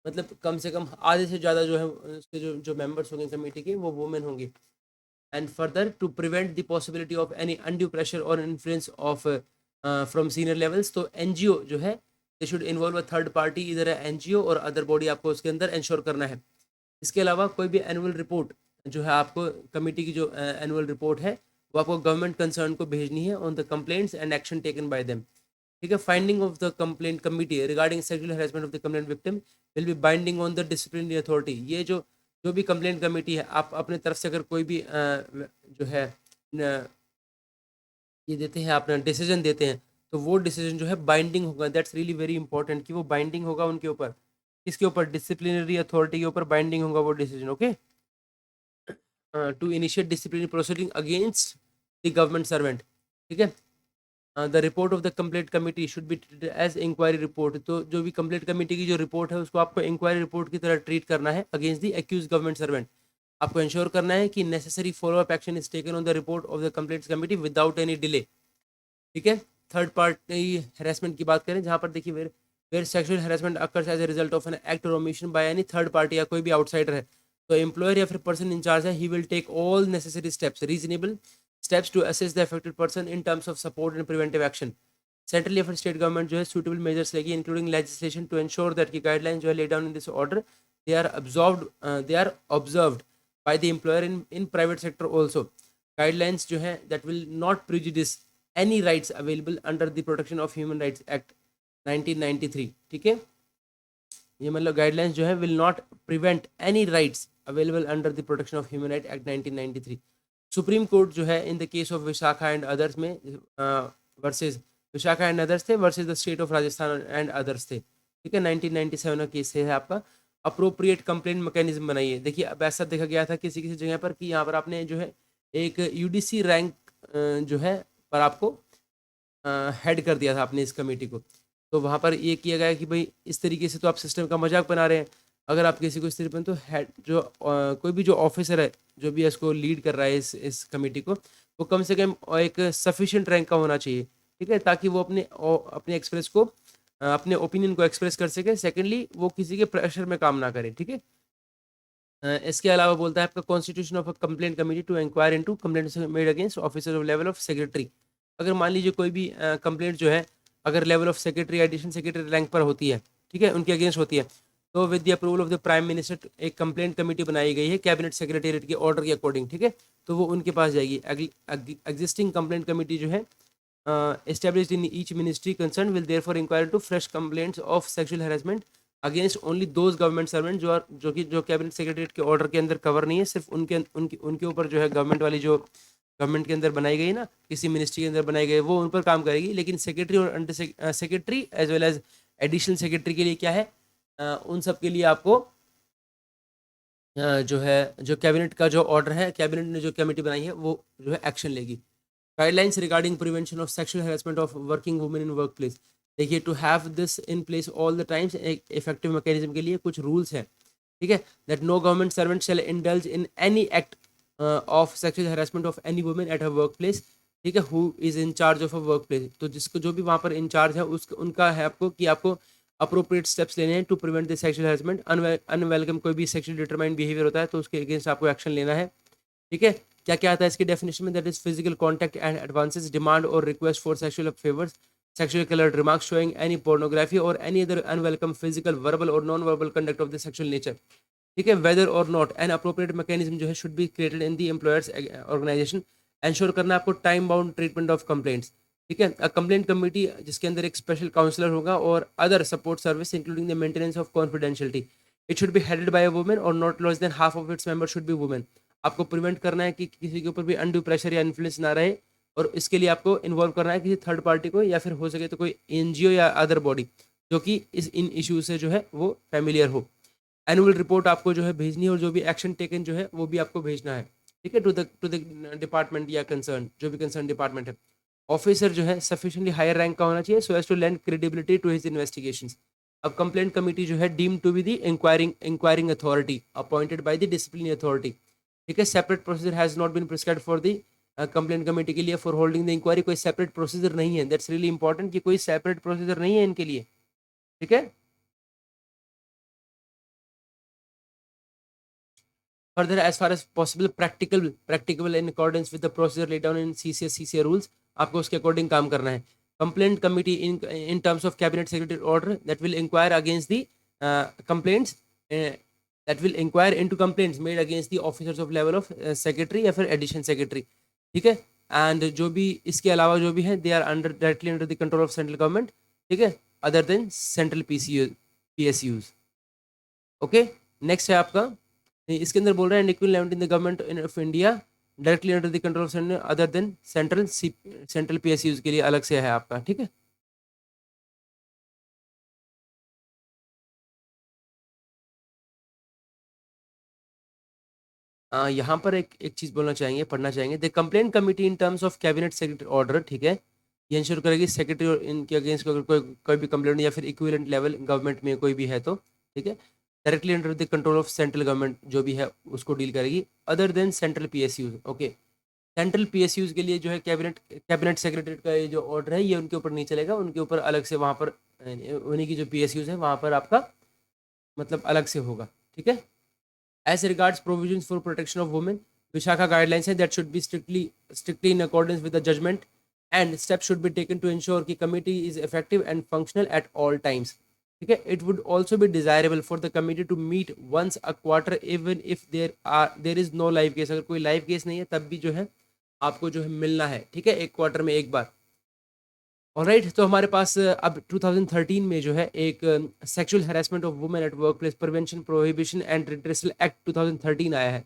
मतलब कम से कम आधे से ज़्यादा जो है उसके जो मेंबर्स होंगे कमेटी के वो वुमेन होंगे। And further to prevent the possibility of any undue pressure और influence of from senior levels, तो एनजीओ जो है they should involve a third party, इधर है एनजीओ और अदर बॉडी आपको उसके अंदर इंश्योर करना है। इसके अलावा कोई भी एनुअल रिपोर्ट जो है आपको कमेटी की जो एनुअल रिपोर्ट है वो आपको गवर्नमेंट कंसर्न को भेजनी है on the complaints and action taken by them. ठीक है, finding of the complaint committee regarding sexual harassment of the complaint victim will be binding on the disciplinary authority. ये जो जो भी कंप्लेंट कमेटी है, आप अपने तरफ से अगर कोई भी जो है ये देते हैं, अपना डिसीजन देते हैं, तो वो डिसीजन जो है बाइंडिंग होगा। दैट्स रियली वेरी इंपॉर्टेंट कि वो बाइंडिंग होगा उनके ऊपर, किसके ऊपर, डिसिप्लिनरी अथॉरिटी के ऊपर बाइंडिंग होगा वो decision. Okay, to initiate disciplinary proceeding against the government servant. ठीक है, the report of the complaint committee should be treated as inquiry report, तो जो भी कंप्लेंट कमेटी की जो रिपोर्ट है उसको आपको इंक्वायरी रिपोर्ट की तरह ट्रीट करना है against the accused government servant. आपको इंश्योर करना है कि necessary follow up action is taken on the report of the complaints committee without any delay. ठीक है, थर्ड पार्टी हैरेसमेंट की बात करें, जहाँ पर देखिए where sexual harassment occurs as a result of an act और omission by any third party या कोई भी आउटसाइडर है, तो एम्प्लॉयर या फिर पर्सन इंचार्ज है, he will take all necessary steps, reasonable steps to assess the affected person in terms of support and preventive action। Central या फिर स्टेट गवर्नमेंट जो है सुटेबल मेजर्स लेगी including legislation to ensure that की गाइडलाइन जो है laid down in this order they are observed by the employer in private sector also. Guidelines जो है that will not prejudice any rights available under the protection of human rights act 1993। ठीक है, ये मतलब गाइडलाइंस जो है will not prevent any rights available under the protection of human right act 1993। Supreme court जो है इन the case of Vishakha and others में वर्सेस विशाखा एंड अदर्स थे versus the state of Rajasthan and others थे। ठीक है, 1997 का केस है आपका। अप्रोप्रिएट कंप्लेंट मैकेनिज्म बनाइए। देखिए, अब ऐसा देखा गया था किसी किसी जगह पर कि यहाँ पर आपने जो है एक यूडीसी रैंक जो है पर आपको हेड कर दिया था आपने इस कमेटी को, तो वहाँ पर ये किया गया कि भाई इस तरीके से तो आप सिस्टम का मजाक बना रहे हैं। अगर आप किसी को इस तरीके तो हेड जो कोई भी जो ऑफिसर है जो भी इसको लीड कर रहा है इस कमेटी को, वो कम से कम एक सफिशिएंट रैंक का होना चाहिए। ठीक है, ताकि वो अपने एक्सप्रेस को अपने ओपिनियन को एक्सप्रेस कर सके। सेकेंडली, वो किसी के प्रेशर में काम ना करे। ठीक है, इसके अलावा बोलता है आपका constitution of a complaint committee to inquire into complaints made against officer of level of secretary. अगर मान लीजिए कोई भी कंप्लेंट जो है अगर level of secretary addition secretary rank पर होती है, ठीक है, उनके अगेंस्ट होती है, तो with the approval of the prime minister एक कंप्लेंट कमेटी बनाई गई है कैबिनेट सेक्रेटेरिएट के ऑर्डर के अकॉर्डिंग। ठीक है, तो वो उनके पास जाएगी। एग्जिस्टिंग कंप्लेंट कमेटी जो है established in each ministry concerned will therefore inquire into fresh complaints of sexual harassment against only those government servant जो कैबिनेट सेक्रेटरीट के ऑर्डर के अंदर कवर नहीं है, सिर्फ उनके ऊपर जो है गवर्नमेंट वाली जो गवर्नमेंट के अंदर बनाई गई ना, किसी मिनिस्ट्री के अंदर बनाई गई, वो उन पर काम करेगी। लेकिन सेक्रेटरी और under secretary as well as additional secretary के लिए क्या है, उन सब के लिए आपको जो है जो कैबिनेट का जो ऑर्डर है, कैबिनेट ने जो कमेटी बनाई है वो जो है एक्शन लेगी। Guidelines regarding prevention of sexual harassment of working women in work place. देखिए, to have this in place all the times, एक इफेक्टिव मैकेनिज्म के लिए कुछ रूल्स हैं। ठीक है, that no government servant shall indulge in any act of sexual harassment of any women at a work place. ठीक है, who is in charge of a work place, तो जिसको जो भी वहाँ पर इंचार्ज है उनका है आपको कि आपको अप्रोप्रिएट स्टेप्स लेने हैं to prevent the sexual harassment. Unwelcome कोई भी सेक्सुअल डिटरमाइंड बिहेवियर होता है तो उसके अगेंस्ट आपको एक्शन लेना है। ठीक है, क्या क्या आता है इसकी डेफिनेशन में, that is physical contact and advances, demand और request for sexual favours, sexually colored remarks showing any pornography or any other unwelcome physical, verbal or non-verbal conduct of the sexual nature। ठीक है, whether or not an appropriate mechanism जो है should be created in the employer's organization। ensure करना आपको time bound treatment of complaints। ठीक है, कंप्लेंट कमेटी जिसके अंदर एक स्पेशल काउंसलर होगा और other support service including the maintenance of confidentiality. It should be headed by a woman और not less than half of its member should be women. आपको प्रिवेंट करना है कि किसी के ऊपर भी अनड्यू प्रेशर या इन्फ्लुएंस ना रहे, और इसके लिए आपको इन्वॉल्व करना है किसी थर्ड पार्टी को, या फिर हो सके तो कोई एनजीओ या अदर बॉडी जो कि इन इश्यूज से जो है वो फैमिलियर हो। एनुअल रिपोर्ट आपको जो है भेजनी है और जो भी एक्शन टेकन जो है वो भी आपको भेजना है। ठीक है, टू द डिपार्टमेंट या कंसर्न जो भी कंसर्न डिपार्टमेंट है। ऑफिसर जो है सफिशिएंटली हायर रैंक का होना चाहिए so as to lend credibility to his investigations. अब कंप्लेंट कमेटी जो है deem to be the inquiring authority appointed by the disciplinary authority. ठीक है, separate procedure has not been prescribed for the complaint committee के लिए फॉर होल्डिंग द इंक्वायरी। कोई सेपरेट प्रोसीजर नहीं है, दैट्स रियली इंपॉर्टेंट कि कोई सेपरेट प्रोसीजर नहीं है इनके लिए। ठीक है। Further, as far as possible, practicable in accordance with the procedure laid down in CCA rules, आपको उसके अकॉर्डिंग काम करना है. Complaint committee in terms of cabinet secretary order that will inquire against the complaints uh, that will inquire into complaints made against the officers of level of secretary या फिर addition secretary. ठीक है. एंड जो भी इसके अलावा जो भी है they are under directly under the control of central government. ठीक है. Other than central PSUs. Okay. Next है आपका, इसके अंदर बोल रहा है equal in the government of India directly under the control of central other than central PSUs के लिए अलग से है आपका. ठीक है. यहाँ पर एक चीज़ बोलना चाहेंगे, पढ़ना चाहेंगे. The complaint committee in terms of cabinet secretary order, ठीक है, ये इंश्योर करेगी सेक्रेटरी और इनके अगेंस्ट अगर कोई भी कंप्लेंट या फिर इक्विवेलेंट लेवल गवर्नमेंट में कोई भी है तो, ठीक है, directly under the control of central government जो भी है उसको डील करेगी other than central PSUs. Okay. Central PSUs के लिए जो है कैबिनेट सेक्रेटरी का ये जो ऑर्डर है ये उनके ऊपर नहीं चलेगा, उनके ऊपर अलग से वहाँ पर उन्हीं की जो PSUs है वहाँ पर आपका मतलब अलग से होगा. ठीक है. As regards provisions for protection of women, Vishakha guidelines है that should be strictly in accordance with the judgment and steps should be taken to ensure कि committee is effective and functional at all times. ठीक है. It would also be desirable for the committee to meet once a quarter even if there is no live case. अगर कोई live case नहीं है तब भी जो है आपको जो है मिलना है. ठीक है. एक क्वार्टर में एक बार. ऑलराइट. तो हमारे पास अब 2013 में जो है एक sexual harassment of women at work place prevention prohibition and redressal act 2013 आया है.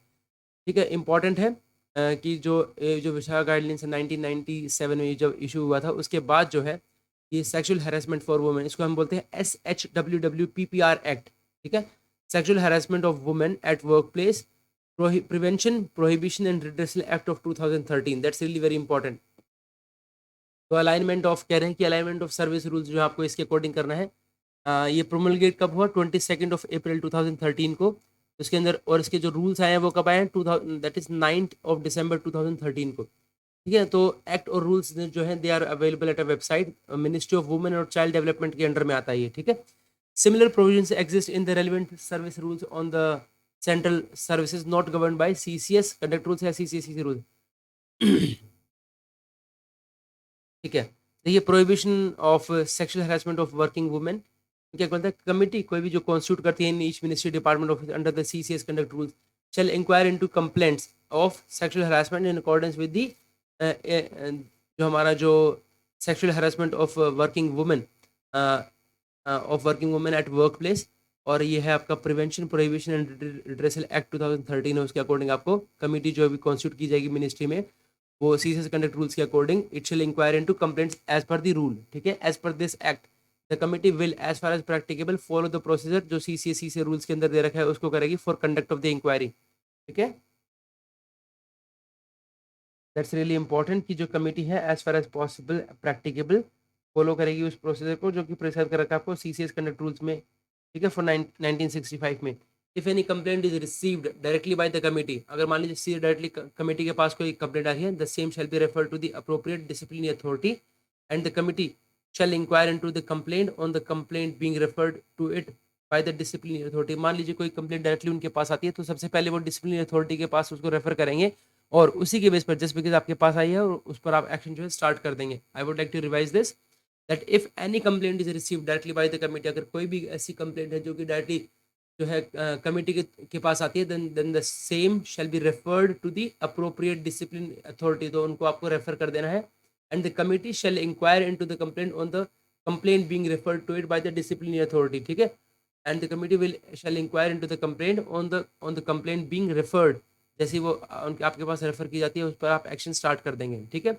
ठीक है. इंपॉर्टेंट है कि जो विशाखा गाइडलाइंस 1997 में जब इशू हुआ था उसके बाद जो है ये सेक्सुअल हैरेसमेंट फॉर वुमेन, इसको हम बोलते हैं SHWWPPR एक्ट. ठीक है. Sexual harassment of women at work place prevention prohibition and redressal act of 2013. That's really very important. तो अलाइनमेंट ऑफ कह रहे हैं कि अलाइनमेंट ऑफ सर्विस रूल्स जो आपको इसके अकॉर्डिंग करना है. ये प्रोमलगेट कब हुआ? 22 अप्रैल 2013 को. उसके अंदर और इसके जो रूल्स आए हैं वो कब आए हैं? 2000 दैट इज 9 दिसंबर 2013 को. ठीक है. तो एक्ट और रूल्स जो है they are available at a website. Ministry of women और चाइल्ड डेवलपमेंट के अंडर में आता है ये. ठीक है. Similar provisions exist in the relevant service rules on the central services not govern by CCS conduct rules या CCSC रूल. ठीक है. देखिए prohibition of sexual harassment of working women क्या कहता है? कमिटी कोई भी जो कॉन्स्टिट्यूट करती है in each ministry department of under the CCS conduct rules shall inquire into complaints of sexual harassment in accordance with the जो हमारा जो sexual harassment of working women at work place. और ये है आपका prevention prohibition and redressal act 2013 है. उसके अकॉर्डिंग आपको कमिटी जो भी कॉन्स्टिट्यूट की जाएगी मिनिस्ट्री में वो CCS कंडक्ट रूल्स के according it shall inquire into complaints as per the rule. ठीक है. As per this act the committee will as far as practicable follow the procedure जो CCSC रूल्स के अंदर दे रखा है उसको करेगी for conduct of the inquiry. ठीक है. दैट्स रियली इंपॉर्टेंट कि जो कमिटी है as far as possible practicable follow करेगी उस प्रोसीजर को जो कि प्रिस्क्राइब कर रखा है आपको CCS कंडक्ट रूल्स में. ठीक है. फॉर 1965 में if any complaint is received directly by the committee, अगर मान लीजिए डायरेक्टली कमिटी के पास कोई कंप्लेंट आ रही है the same shall be refer to the appropriate disciplinary authority and the committee shall inquire into the complaint on the complaint being referred to it by the disciplinary authority. मान लीजिए कोई कंप्लेंट डायरेक्टली उनके पास आती है तो सबसे पहले वो डिसिप्लिनरी अथॉरिटी के पास उसको रेफर करेंगे और उसी के बेस पर जस्ट बिकॉज आपके पास आई है और उस पर आप एक्शन जो है स्टार्ट कर देंगे. I would like to revise this that if any complaint is received directly by the committee, अगर कोई भी ऐसी कंप्लेंट है जो कि डायरेक्टली जो है कमिटी के पास आती है then the same shall be referred to the appropriate discipline authority. तो उनको आपको रेफर कर देना है and the committee shall inquire into the complaint on the complaint being referred to it by the disciplinary authority. ठीक है. And the committee will shall inquire into the complaint on the complaint being referred. जैसे वो उनके आपके पास रेफर की जाती है उस पर आप एक्शन स्टार्ट कर देंगे. ठीक है.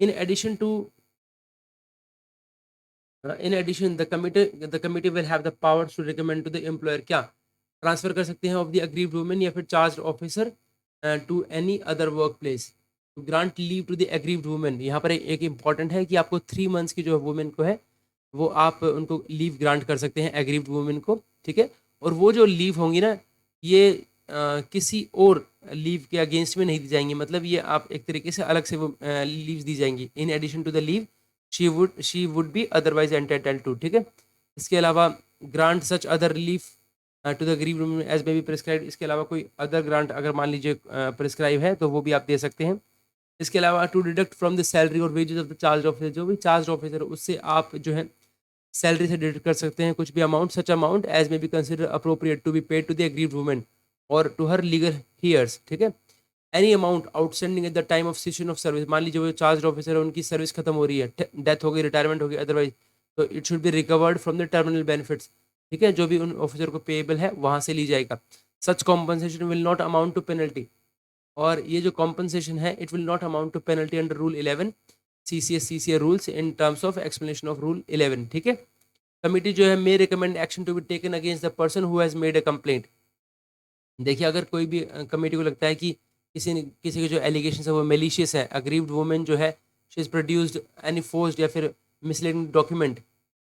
In addition the committee will have the power to recommend to the employer क्या ट्रांसफर कर सकते हैं ऑफ द अग्रीव्ड वुमेन या फिर charge officer to any other work place to grant leave to the aggrieved women. यहाँ पर एक इंपॉर्टेंट है कि आपको 3 मंथ्स की जो वुमेन को है वो आप उनको लीव ग्रांट कर सकते हैं अग्रीव्ड वुमेन को. ठीक है. और वो जो लीव होंगी ना ये किसी और लीव के अगेंस्ट में नहीं दी जाएंगी. मतलब ये आप एक तरीके से अलग से वो लीव्स दी जाएंगी in addition to the leave she would be otherwise entitled to. ठीक है. इसके अलावा grant such other relief to the गरीब एज मे बी प्रिस्क्राइब, इसके अलावा कोई अदर ग्रांट अगर मान लीजिए प्रिस्क्राइब है तो वो भी आप दे सकते हैं। इसके अलावा to deduct from the salary और wages of the charge officer, जो भी चार्ज ऑफिसर उससे आप जो है सैलरी से डिडक्ट कर सकते हैं कुछ भी amount, such amount as may be consider appropriate to be paid to the aggrieved women और टू हर लीगल हियर्स, ठीक है। Any amount outstanding at the time of cessation of service, मान लीजिए वो चार्ज ऑफिसर है उनकी सर्विस खत्म हो रही है, डेथ हो गई, रिटायरमेंट हो गई अदरवाइज, तो it should be recovered from the terminal benefits, ठीक है, जो भी उन ऑफिसर को पेएबल है वहां से ली जाएगा। Such compensation will not amount to penalty, और ये जो कॉम्पनसेशन है it will not amount to penalty under rule 11 CCA rules in terms of explanation of rule 11, ठीक है। कमिटी जो है may recommend action to be taken against the person who has made a complaint. देखिए अगर कोई भी कमेटी को लगता है कि किसी के जो एलिगेशन है वो मेलिशियस है, अग्रीव्ड वुमेन जो है she is produced any forced या फिर मिसलीडिंग डॉक्यूमेंट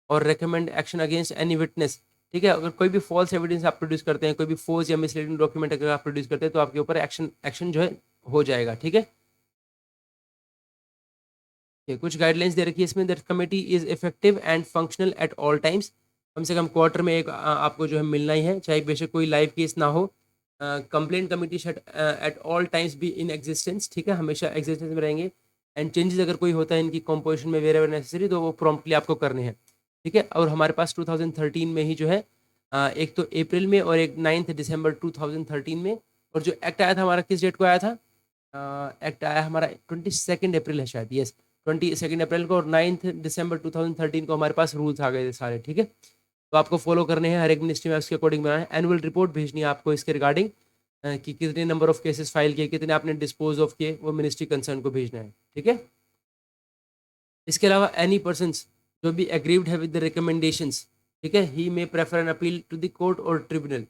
और recommend action against any witness, ठीक है, अगर कोई भी फॉल्स एविडेंस आप प्रोड्यूस करते हैं, कोई भी फोर्स या मिसलीडिंग डॉक्यूमेंट अगर आप प्रोड्यूस करते हैं तो आपके ऊपर एक्शन जो है हो जाएगा, ठीक है। कुछ गाइडलाइंस दे रखी है इसमें, that committee is effective and functional at all times, कम से कम क्वार्टर में एक आपको जो है मिलना ही है, चाहे बेशक कोई लाइव केस ना हो। Complaint committee shall at all times be in existence, ठीक है, हमेशा एग्जिस्टेंस में रहेंगे। एंड चेंजेस अगर कोई होता है इनकी कॉम्पोजिशन में वेर एवर नेसेसरी तो वो प्रॉम्प्टली आपको करने हैं, ठीक है। और हमारे पास 2013 में ही जो है एक तो अप्रैल में और एक 9 दिसंबर 2013 में, और जो एक्ट आया था हमारा किस डेट को आया था, एक्ट आया हमारा 22 अप्रैल है शायद, यस 22 अप्रैल को, और 9 दिसंबर 2013 को हमारे पास रूल्स आ गए थे सारे, ठीक है। तो आपको फॉलो करने हैं, हर एक मिनिस्ट्री में उसके अकॉर्डिंग बनाना है। एनुअल रिपोर्ट भेजनी है आपको इसके रिगार्डिंग कि कितने नंबर ऑफ केसेस फाइल किए, कितने आपने डिस्पोज ऑफ किए, वो मिनिस्ट्री कंसर्न को भेजना है, ठीक है। इसके अलावा एनी पर्सन जो भी एग्रीव्ड है विद द रिकमेंडेशंस, ठीक है, he may prefer an appeal to the court और ट्रिब्यूनल,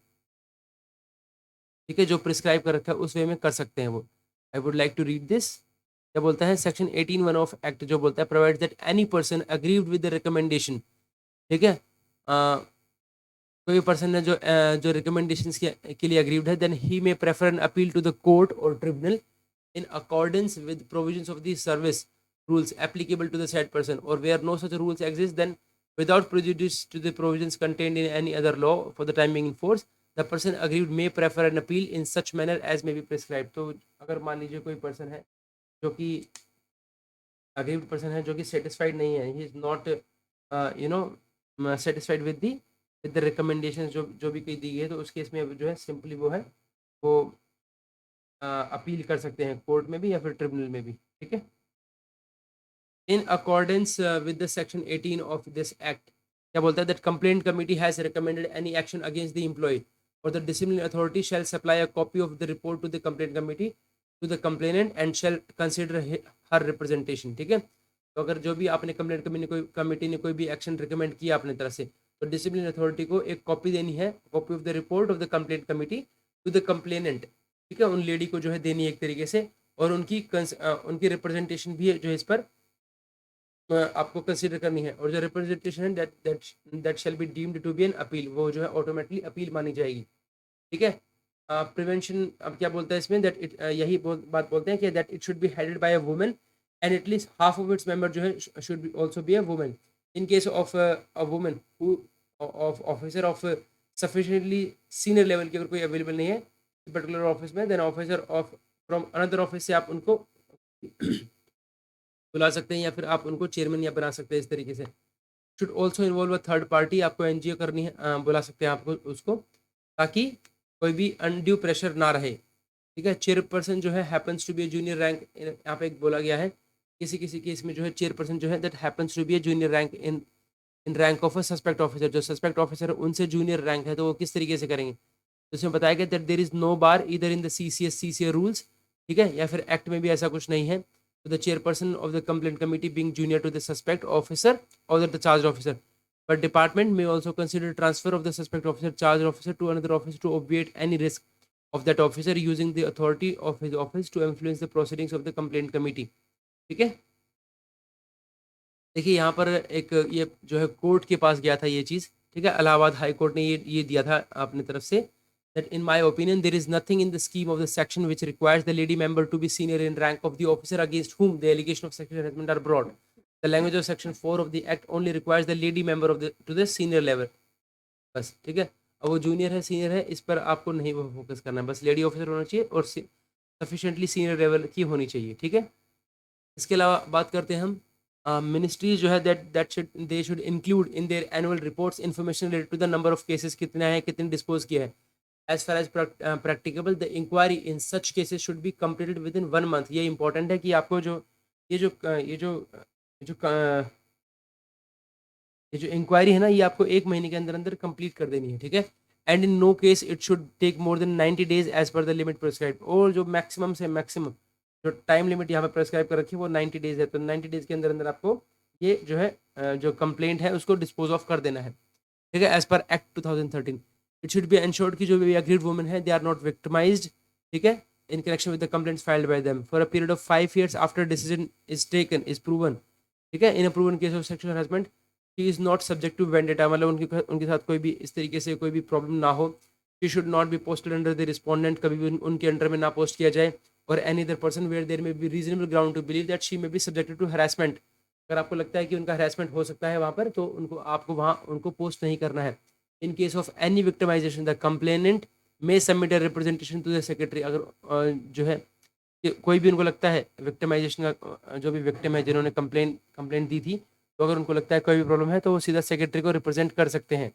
ठीक है, जो प्रिस्क्राइब कर रखा है उस वे में कर सकते हैं वो। I would like to read this, क्या बोलता है सेक्शन 18(1) ऑफ एक्ट जो बोलता है provide that any person aggrieved with the recommendation, ठीक है, कोई पर्सन है जो रिकमेंडेशंस के लिए अग्रीव्ड है, then he may prefer an appeal to the court और tribunal in accordance with provisions of the service rules applicable to the said person, or where no such rules exist, then without prejudice to the provisions contained in any other law for the time being in force, the person aggrieved may prefer an appeal in such manner as may be prescribed। तो अगर मान लीजिए कोई पर्सन है जो कि अग्रीव्ड पर्सन है जो कि सेटिस्फाइड नहीं है, he is not you know satisfied with the recommendation जो भी कोई दी गई है, तो उस केस में जो है सिंपली वो है वो अपील कर सकते हैं कोर्ट में भी या फिर ट्रिब्यूनल में भी, ठीक है। In accordance with the section 18 of this act, क्या बोलता है, that complaint committee has recommended any action against the employ और the disciplinary authority shall supply a copy of the report to the complaint committee to the complainant and shall consider her representation, ठीक है। तो अगर जो भी आपने कंप्लेंट कमिटी ने कोई भी एक्शन रिकमेंड किया अपने तरफ से, तो डिसिप्लिनरी अथॉरिटी को एक कॉपी देनी है, copy of the report of the complaint committee to the complainant, ठीक है, उन लेडी को जो है देनी है एक तरीके से, और उनकी रिप्रेजेंटेशन भी है जो है इस पर आपको कंसीडर करनी है, और जो रिप्रेजेंटेशन है that shall be deemed to be an appeal, वो जो है ऑटोमेटिकली अपील मानी जाएगी, ठीक है। प्रिवेंशन अब क्या बोलता है इसमें, दैट इट यही बात बोलते हैं कि that it should be headed by a woman and at least half of its member जो है should be also be a woman. In case of a woman who of officer of sufficiently senior level की अगर कोई अवेलेबल नहीं है पर्टिकुलर ऑफिस में, then officer of from another office से आप उनको बुला सकते हैं या फिर आप उनको चेयरमैन या बना सकते हैं इस तरीके से। Should also involve a third party, आपको एनजीओ करनी है, बुला सकते हैं आपको उसको, ताकि कोई भी अनड्यू प्रेशर ना रहे, ठीक है। चेयरपर्सन जो है happens to be a junior rank, यहाँ पे एक बोला गया है किसी किसी केस में जो है चेयरपर्सन जो है that happens to be a junior rank in rank of a suspect officer, जो सस्पेक्ट ऑफिसर है उनसे जूनियर रैंक है, तो वो किस तरीके से करेंगे, तो इसमें बताया गया दैट देयर इज नो बार इधर इन द CCA रूल्स, ठीक है, या फिर एक्ट में भी ऐसा कुछ नहीं है, to the chairperson of the complaint committee being junior to the suspect officer or the charged officer. But department may also consider transfer of the suspect officer, charged officer to another office to obviate any risk of that officer using the authority of his office to influence the proceedings of the complaint committee. ठीक है, देखिए यहाँ पर एक ये जो है कोर्ट के पास गया था ये चीज़, ठीक है, इलाहाबाद हाई कोर्ट ने ये दिया था अपनी तरफ से, that in my opinion there is nothing in the scheme of the section which requires the lady member to be senior in rank of the officer against whom the allegation of sexual harassment are brought। The language of section 4 of the act only requires the lady member of the two the senior level, बस, ठीक है। अब वो जूनियर है सीनियर है इस पर आपको नहीं वो फोकस करना है, बस लेडी ऑफिसर होना चाहिए और सफिशिएंटली सीनियर लेवल की होनी चाहिए, ठीक है। इसके अलावा बात करते हैं हम मिनिस्ट्रीज जो है that should they should include in their annual reports information related to the number of cases, कितना है, कितने डिस्पोज किया है। As far as practicable the inquiry in such cases should be completed within 1 month. ये इंपॉर्टेंट है कि आपको जो ये जो ये जो जो ये जो इंक्वायरी है ना ये आपको 1 महीने के अंदर अंदर कंप्लीट कर देनी है, ठीक है। And in no case it should take more than 90 days as per the limit prescribe. और जो मैक्सिमम से मैक्सिमम जो टाइम लिमिट यहाँ पे प्रिस्क्राइब कर रखी है वो 90 days है, तो 90 days के अंदर अंदर आपको ये जो है जो कंप्लेंट है उसको डिस्पोज ऑफ कर देना है, ठीक है, as per act 2013। It should be ensured कि जो भी एग्रीड वुमेन है दे आर नॉट विक्टिमाइज्ड, ठीक है, in connection with the complaints filed by them for a period of 5 years after decision is taken is proven, ठीक है, in a proven case of sexual harassment he is not subject to vendetta, मतलब उनके साथ कोई भी इस तरीके से कोई भी प्रॉब्लम ना हो। She should not be posted under the respondent, कभी भी उनके अंडर में ना पोस्ट किया जाए। और any other person where there may be reasonable ground to believe that she may be subjected to harassment. अगर आपको लगता है कि उनका हरासमेंट हो सकता है वहाँ पर तो उनको आपको वहाँ उनको पोस्ट नहीं करना है। In case of any victimization the complainant may submit a representation to the secretary. अगर जो है कि कोई भी उनको लगता है विक्टिमाइजेशन का जो भी विक्टिम है जिन्होंने कंप्लेंट दी थी, तो अगर उनको लगता है कोई भी प्रॉब्लम है तो वो सीधा सेक्रेटरी को रिप्रेजेंट कर सकते हैं,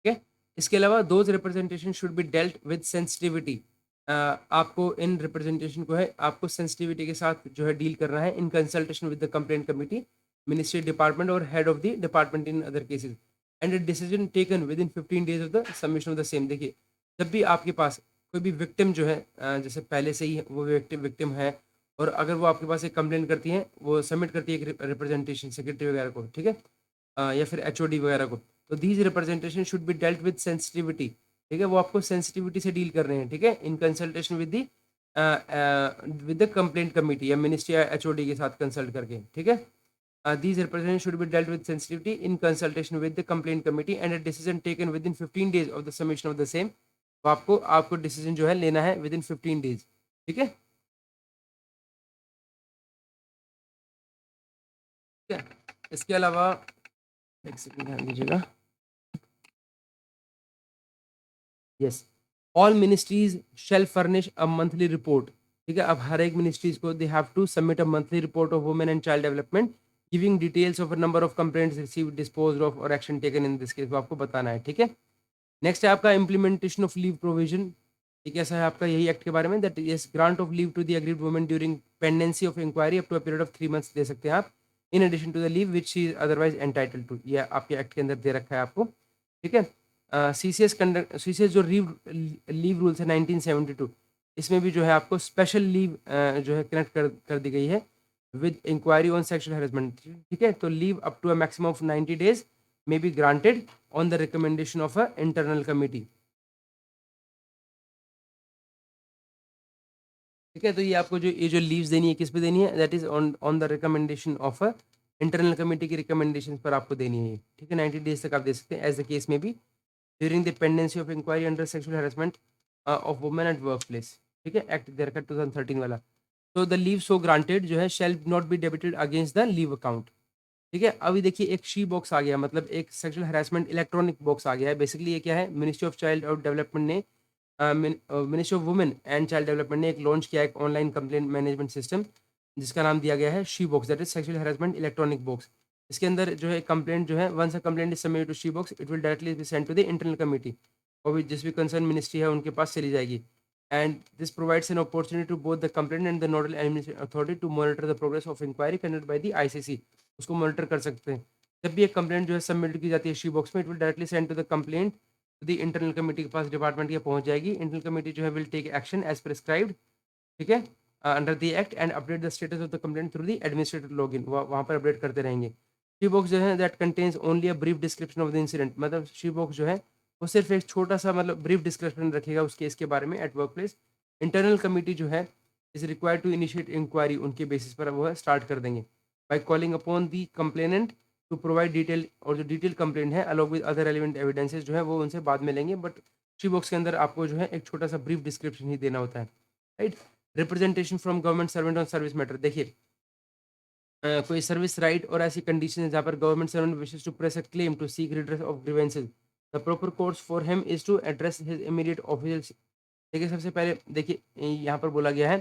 ठीक है। इसके अलावा those representation should be dealt with sensitivity. आपको इन रिप्रेजेंटेशन को है आपको सेंसिटिविटी के साथ जो है डील करना है in consultation with the complaint committee, ministry department और head of the department in other cases and a decision taken within 15 days of the submission of the same. देखिए जब भी आपके पास कोई भी विक्टिम जो है जैसे पहले से ही वो विक्टिम है और अगर वो आपके पास एक कंप्लेंट करती है, वो सबमिट करती है एक रिप्रेजेंटेशन सेक्रेटरी वगैरह को, ठीक है, या फिर एचओडी वगैरह को, तो these representation should be dealt with sensitivity, ठीक है, वो आपको सेंसिटिविटी से डील कर रहे हैं, ठीक है, in consultation with the with the complaint committee या मिनिस्ट्री या एचओडी के साथ कंसल्ट करके, ठीक है। These representations should be dealt with sensitivity in consultation with the complaint committee and a decision taken within 15 days of the submission of the same। तो आपको आपको डिसीजन जो है लेना है विद इन 15 days, ठीक है, ठीक है। इसके अलावा एक सेकंड ध्यान दीजिएगा, yes, all ministries shall furnish a monthly report, ठीक है। अब हर एक मिनिस्ट्रीज को they have to submit a monthly report of women and child development giving details of a number of complaints received disposed of और action taken in this case, वो आपको बताना है, ठीक है। नेक्स्ट है आपका इम्प्लीमेंटेशन ऑफ लीव प्रोविजन। ये कैसा है आपका यही एक्ट के बारे में, that yes grant of leave to the aggrieved women during pendency of inquiry up to a period of 3 months दे सकते हैं आप, in addition to the leave which she is otherwise entitled to. ये आपके एक्ट के अंदर दे रखा है आपको, ठीक है। सीसीएस कंडक्ट सीसीएस जो लीव रूल्स है 1972, इसमें भी जो है आपको स्पेशल लीव जो है कनेक्ट कर दी गई है with inquiry on sexual harassment, ठीक है। तो leave up to a maximum of 90 days may be granted on the recommendation of a internal committee, ठीक है। तो ये आपको जो ये जो लीव्स देनी है किस पे देनी है, that is on on the recommendation of a internal committee की रिकमेंडेशन पर आपको देनी है, ठीक है। 90 days तक आप दे सकते हैं एज द केस में भी during the pendency of inquiry under sexual harassment of women at work place, ठीक है, एक्ट देयर का 2013 वाला। तो द लीव सो ग्रांटेड जो है shall not be debited against the leave account, ठीक है। अभी देखिए एक शी बॉक्स आ गया, मतलब एक सेक्सुअल हरासमेंट इलेक्ट्रॉनिक बॉक्स आ गया है। बेसिकली ये क्या है, मिनिस्ट्री ऑफ चाइल्ड और डेवलपमेंट ने ministry of women and child development ने एक लॉन्च किया एक ऑनलाइन कंप्लेंट मैनेजमेंट सिस्टम जिसका नाम दिया गया है she box, that is sexual harassment electronic box. इसके अंदर जो है कंप्लेंट जो है once a complaint is submitted to she box it will directly be send to the internal committee, और भी जिस भी कंसर्न मिनिस्ट्री है उनके पास चली जाएगी। And this provides an opportunity to both the complaint and the nodal administrative authority to monitor the progress of inquiry conducted by the ICC. उसको मॉनिटर कर सकते हैं। जब भी एक कंप्लेंट जो है सबमिट की जाती है शी बॉक्स में, it will directly send to the complaint the internal committee के पास डिपार्टमेंट के पहुंच जाएगी। इंटरनल कमेटी जो है will take action as prescribed, ठीक है, under the act and update the status of the complaint through the administrative login, वहाँ पर अपडेट करते रहेंगे। शी बॉक्स जो है that contains only a brief description of the incident, मतलब शी बॉक्स जो है वो सिर्फ एक छोटा सा मतलब ब्रीफ डिस्क्रिप्शन रखेगा उस केस के बारे में at work place. Internal committee जो है is required to initiate inquiry, उनके बेसिस पर वो है स्टार्ट कर देंगे by calling upon the complainant to provide detail, और जो डिटेल कंप्लेंट है along with other relevant evidences जो है वो उनसे बाद में लेंगे, बट ची बॉक्स के अंदर आपको जो है एक छोटा-सा ब्रीफ डिस्क्रिप्शन ही देना होता है, right? Representation from government servant on service matter देखिए कोई सर्विस राइट और ऐसी कंडीशन है जहाँ पर government servant wishes to press a claim to seek redress of grievances the proper course for him is to address his immediate official देखिए सबसे पहले देखिए यहाँ पर बोला गया है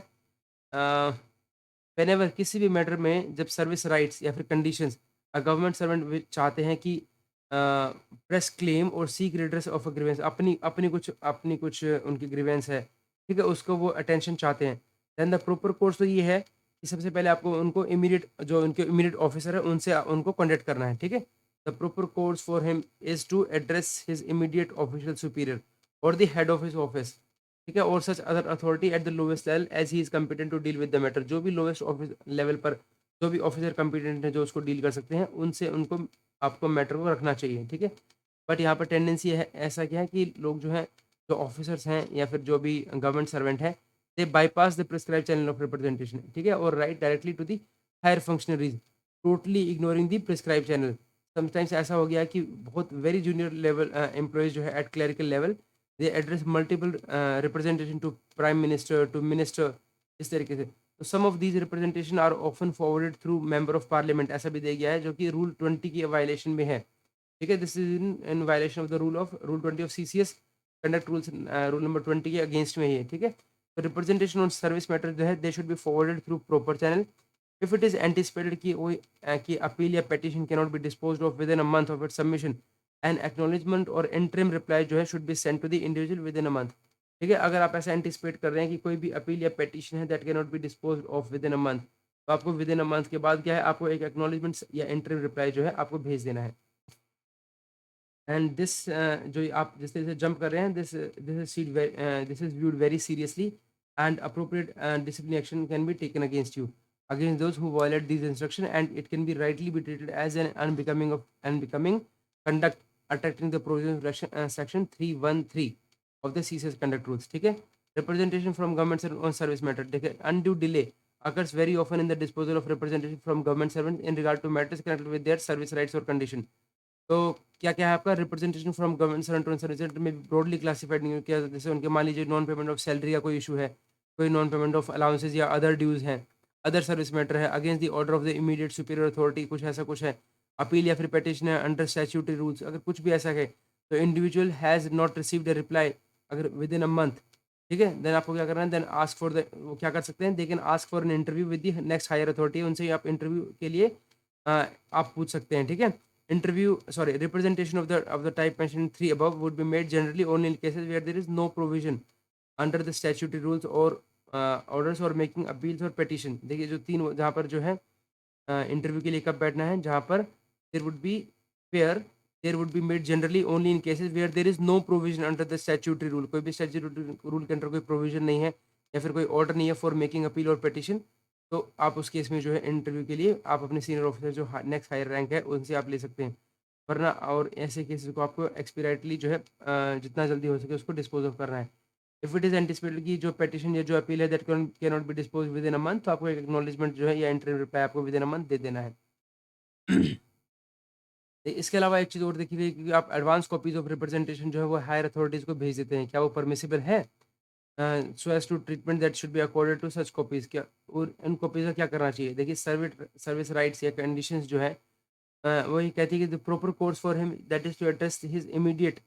व्हेनेवर किसी भी मैटर में जब सर्विस राइट्स या फिर कंडीशंस गवर्नमेंट सर्वेंट चाहते हैं कि प्रेस क्लेम और seek redress of a grievance अपनी कुछ उनकी ग्रीवेंस है ठीक है उसको वो अटेंशन चाहते हैं देन द प्रॉपर कोर्स तो ये है कि सबसे पहले आपको उनको इमीडिएट जो उनके इमीडिएट ऑफिसर है उनसे उनको कॉन्टेक्ट करना है ठीक है the proper course for him is to address his immediate official superior और the head of his office ठीक है और such other authority at the lowest level as he is competent to deal with the matter जो भी लोवेस्ट ऑफिस लेवल पर जो भी ऑफिसर कम्पिटेंट है जो उसको डील कर सकते हैं उनसे उनको आपको मैटर को रखना चाहिए ठीक है बट यहाँ पर टेंडेंसी है ऐसा क्या है कि लोग जो हैं जो ऑफिसर्स हैं या फिर जो भी गवर्नमेंट सर्वेंट है they bypass the prescribe channel of representation ठीक है और write directly to the higher functionaries totally ignoring the prescribe channel sometimes ऐसा हो गया है कि बहुत वेरी जूनियर लेवल एम्प्लॉयज जो है at clerical level they address multiple representation to prime minister to minister इस तरीके से तो some of these representation are often forwarded through member of parliament ऐसा भी दिया गया है जो कि रूल 20 की वायलेशन में है ठीक है this is in violation of the rule 20 of CCS conduct rules rule number 20 के अगेंस्ट में ही है ठीक है तो रिप्रेजेंटेशन ऑन सर्विस मैटर जो है they should be forwarded through proper channel if it is anticipated कि वो कि अपील या petition can not be disposed of within a month of its submission an acknowledgement और इंटरिम रिप्लाई जो है should be send to the individual within a month ठीक है अगर आप ऐसा एंटिसिपेट कर रहे हैं कि कोई भी अपील या पेटिशन है that can not be disposed of within a month तो आपको विद इन अ मंथ के बाद क्या है आपको एक एक्नॉलेजमेंट या इंटरिम रिप्लाई जो है आपको भेज देना है एंड दिस जो ये आप जिस तरह से जंप कर रहे हैं this is viewed very seriously and appropriate discipline action can be taken against you against those who violate these instructions and it can be rightly be treated as an unbecoming conduct attracting the provisions of section 313 of the CCS conduct rules ठीक है representation from government on service matter देखिए undue delay occurs very often in the disposal of representation from government servants in regard to matters connected with their service rights or condition तो क्या-क्या है आपका representation from government servant to सर्विसेंट में ब्रॉडली क्लासिफाइड नहीं हो क्या जैसे उनके मान लीजिए नॉन पेमेंट ऑफ सैलरी का कोई इशू है, कोई नॉन पेमेंट ऑफ अलाउंसेस या अदर ड्यूज़ हैं, अदर सर्विस मैटर है against the order of the immediate superior authority कुछ ऐसा कुछ है, अपील या फिर पिटिशन है अंडर स्टैट्यूटरी रूल्स अगर कुछ भी ऐसा है, तो individual has not received a reply अगर विद इन अ मंथ, ठीक है? देन आपको क्या करना है देन आस्क फॉर द वो क्या कर सकते हैं they can ask for an interview with the next higher authority उनसे आप इंटरव्यू के लिए आप पूछ सकते हैं, ठीक है? Representation of the type mentioned in 3 above would be made generally only in cases where there is no provision under the statutory rules or orders or making appeals or petition देखिए जो 3 जहाँ पर जो है इंटरव्यू के लिए कब बैठना है जहाँ पर there would be fair there would be made generally only in cases where there is no provision under the statutory rule कोई भी स्टैट्यूटरी रूल के अंडर कोई प्रोविजन नहीं है या फिर कोई ऑर्डर नहीं है फॉर मेकिंग अपील और पिटिशन तो आप उस केस में जो है इंटरव्यू के लिए आप अपने सीनियर ऑफिसर जो नेक्स्ट हायर रैंक है उनसे आप ले सकते हैं वरना और ऐसे केसेस को आपको एक्सपीराइटली जो है जितना जल्दी हो सके उसको डिस्पोज ऑफ करना है इफ इट इज एंटिसिपेटेड कि जो पिटिशन या जो अपील है that can not be dispose with in a month तो आपको एक एक्नॉलेजमेंट जो है या इंटरव्यू रिप्लाई आपको विद इन अ मंथ दे देना है इसके अलावा एक चीज़ और देखी गई कि आप एडवांस कॉपीज ऑफ रिप्रेजेंटेशन जो है वो हायर अथॉरिटीज़ को भेज देते हैं क्या वो परमिसिबल है so as to treatment that should be accorded to such copies क्या और इन कॉपीज का क्या करना चाहिए देखिए सर्विस राइट्स या कंडीशंस जो है वही कहती है कि the proper course for him that is to address his immediate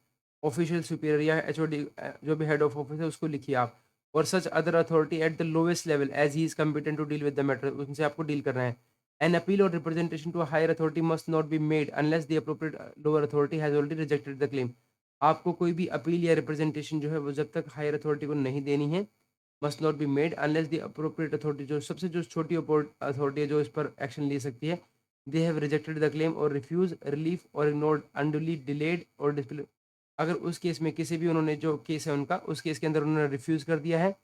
official superior या एचओडी जो भी हेड ऑफ ऑफिस है उसको लिखिए आप और such other authority at the lowest level as he is competent to deal with the matter उनसे आपको डील करना है एन अपील और representation to higher authority must not be made unless the appropriate lower authority has already rejected the claim आपको कोई भी अपील या रिप्रेजेंटेशन जो है वो जब तक हायर अथॉरिटी को नहीं देनी है must not be made unless the appropriate authority जो सबसे जो छोटी अथॉरिटी है जो इस पर एक्शन ले सकती है they have rejected the claim और रिफ्यूज रिलीफ और इग्नोर्ड अनडुली डिलेड और डिस्प्ले अगर उस केस में किसी भी उन्होंने जो केस है उनका उस केस के अंदर उन्होंने रिफ्यूज कर दिया है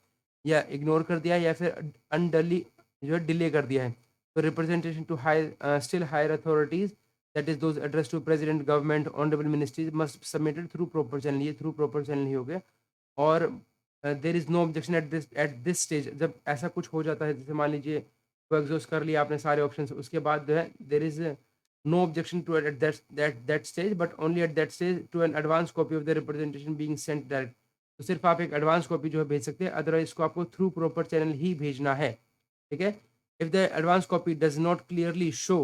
या इग्नोर कर दिया है या फिर अनडली जो है डिले कर दिया है तो representation to higher still higher authorities that is those address to president government honourable ministries must submitted through proper channel ये थ्रू प्रॉपर चैनल ही हो गया और there is no objection at this stage जब ऐसा कुछ हो जाता है जैसे मान लीजिए वो एग्जॉस्ट कर लिया आपने सारे ऑप्शंस उसके बाद जो है there is no objection to it at that stage, but only at that stage to an advance copy of the representation being sent direct. तो सिर्फ आप एक एडवांस कॉपी जो है भेज सकते हैं, अदरवाइज इसको आपको थ्रू प्रॉपर चैनल ही भेजना है, ठीक है? If the advance copy does not clearly show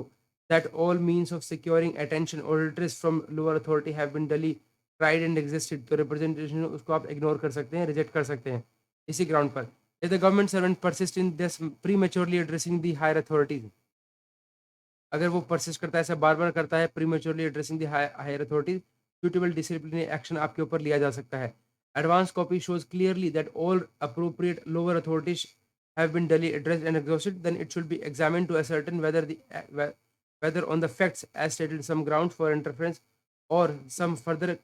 that all means of securing attention और interest from lower authority have been duly tried and exhausted, तो रिप्रेजेंटेशन उसको आप इग्नोर कर सकते हैं, रिजेक्ट कर सकते हैं इसी ग्राउंड पर। If the government servant persist in this prematurely addressing the higher authorities, अगर वो परसिस्ट करता है, ऐसा बार-बार करता है, prematurely addressing the higher authorities, suitable disciplinary action आपके ऊपर लिया जा सकता है। Advance copy shows clearly that all appropriate lower authorities have been duly addressed and exhausted, then it should be examined to ascertain whether on the facts as stated some grounds for interference or some further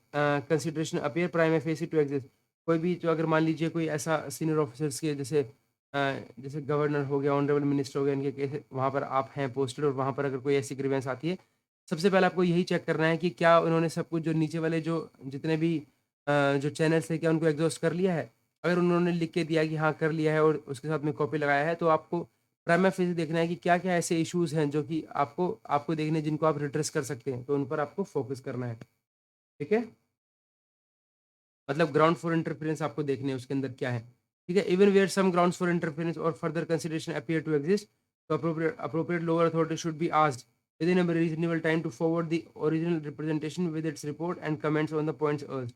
consideration appear prima facie to exist। कोई भी जो अगर मान लीजिए कोई ऐसा सीनियर ऑफिसर्स के जैसे जैसे गवर्नर हो गया, ऑनरेबल मिनिस्टर हो गया, इनके केस वहाँ पर आप हैं पोस्टेड और वहाँ पर अगर कोई ऐसी ग्रीवेंस आती है, सबसे पहले आपको यही चेक करना है कि क्या उन्होंने सब कुछ जो नीचे वाले जो जितने भी जो चैनल्स थे क्या उनको एग्ज़ॉस्ट कर लिया है? अगर उन्होंने लिख के दिया कि हाँ कर लिया है और उसके साथ में कॉपी लगाया है, तो आपको प्राइमा फेसी देखना है कि क्या-क्या ऐसे इश्यूज़ हैं जो कि आपको आपको देखने जिनको आप रिड्रेस कर सकते हैं, तो उन पर आपको फ़ोकस करना है। ठीक है? मतलब ग्राउंड फॉर इंटरफेरेंस आपको देखने हैं उसके अंदर क्या है, ठीक है? Even where some grounds for interference और further consideration appear to exist, तो appropriate lower authority should be asked within a reasonable time to forward the original representation with its report and comments on the points urged।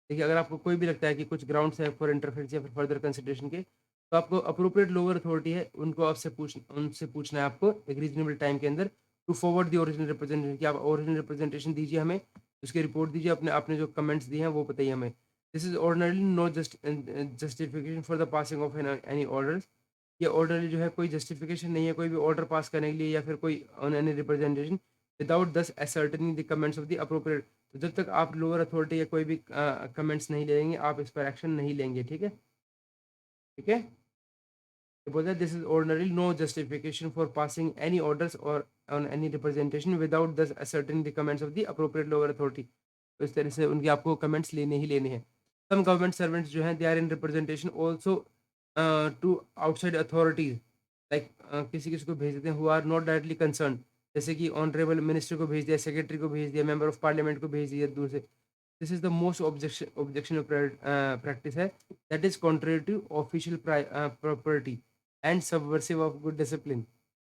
देखिए, अगर आपको कोई भी लगता है कि कुछ ग्राउंड्स है फॉर इंटरफेरेंस या फिर फर्दर कंसिडरेशन के, तो आपको अप्रोप्रिएट लोअर अथॉरिटी है, उनको उनसे पूछना है आपको एक रीजनेबल टाइम के अंदर to forward the original representation, कि आप ओरिजिनल रिप्रेजेंटेशन दीजिए हमें, उसकी रिपोर्ट दीजिए, अपने आपने जो कमेंट्स दिए हैं वो बताइए हमें। This is ordinarily no justification for the passing of any orders. ये ऑर्डरली जो है कोई जस्टिफिकेशन नहीं है कोई भी ऑर्डर पास करने के लिए या फिर कोई on any representation without thus ascertaining the comments of the appropriate. तो जब तक आप लोअर अथॉरिटी या कोई भी कमेंट्स नहीं लेंगे, आप इस पर एक्शन नहीं लेंगे, ठीक है? ठीक है, ये बोलता है this is ordinary no justification for passing any orders और on any representation without thus ascertaining the comments of the appropriate lower authority. तो इस तरह से उनके आपको कमेंट्स लेने ही लेने हैं। सम गवर्नमेंट सर्वेंट्स जो हैं they are in representation also to outside authorities, like किसी-किसी को भेज देते हैं who are not directly concerned, जैसे कि ऑनरेबल मिनिस्टर को भेज दिया, सेक्रेटरी को भेज दिया, मेंबर ऑफ पार्लियामेंट को भेज दिया दूर से। This is the most objectional practice है, that is contrary to official property and subversive of good discipline.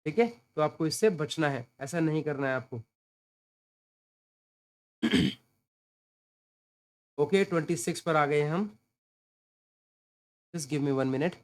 ठीक है? तो आपको इससे बचना है, ऐसा नहीं करना है आपको। ओके, 26 पर आ गए हम। Just give me 1 minute.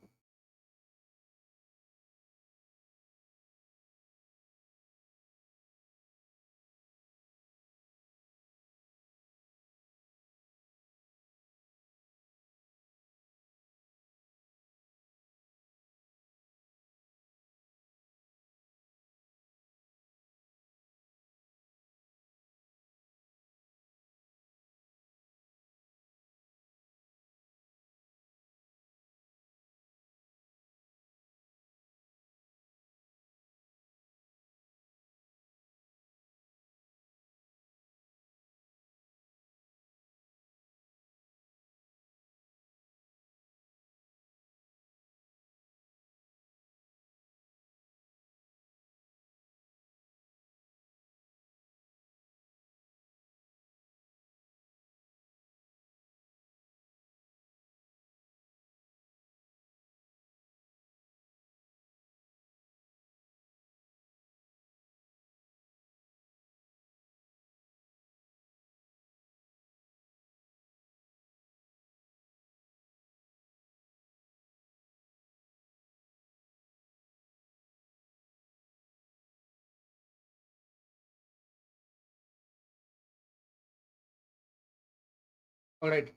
Alright,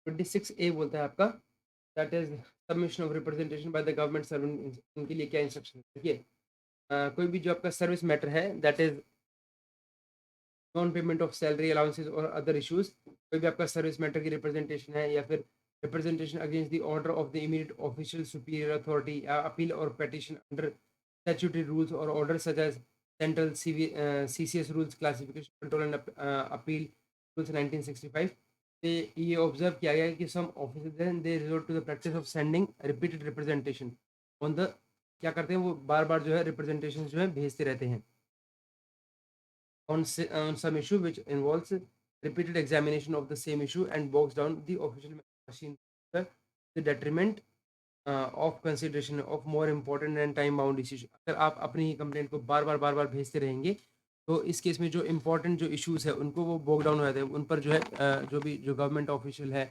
26 ए बोलता है आपका, that is submission of representation by the government servant. इनके लिए क्या इंस्ट्रक्शन है? देखिए, कोई भी जो आपका सर्विस मैटर है, that is non payment of salary allowances और अदर इश्यूज, कोई भी आपका सर्विस मैटर की रिप्रेजेंटेशन है या फिर representation against the order of the immediate official superior authority, appeal और पेटिशन अंडर स्टैट्यूटरी रूल्स और order such as central CCS rules, classification control and appeal rules 1965। ये ऑब्जर्व किया गया है कि some officers they resort to the practice of sending repeated representation on the, क्या करते हैं वो बार बार जो है रिप्रेजेंटेशन जो है भेजते रहते हैं। on some issue which involves repeated examination of the same issue and bogs down the official machine to the detriment of consideration of more important and time bound issues. अगर आप अपनी कंप्लेंट को बार बार भेजते रहेंगे तो इस केस में जो इम्पोर्टेंट जो इश्यूज है उनको वो बोग डाउन हो जाते हैं, उन पर जो है जो गवर्नमेंट ऑफिशियल है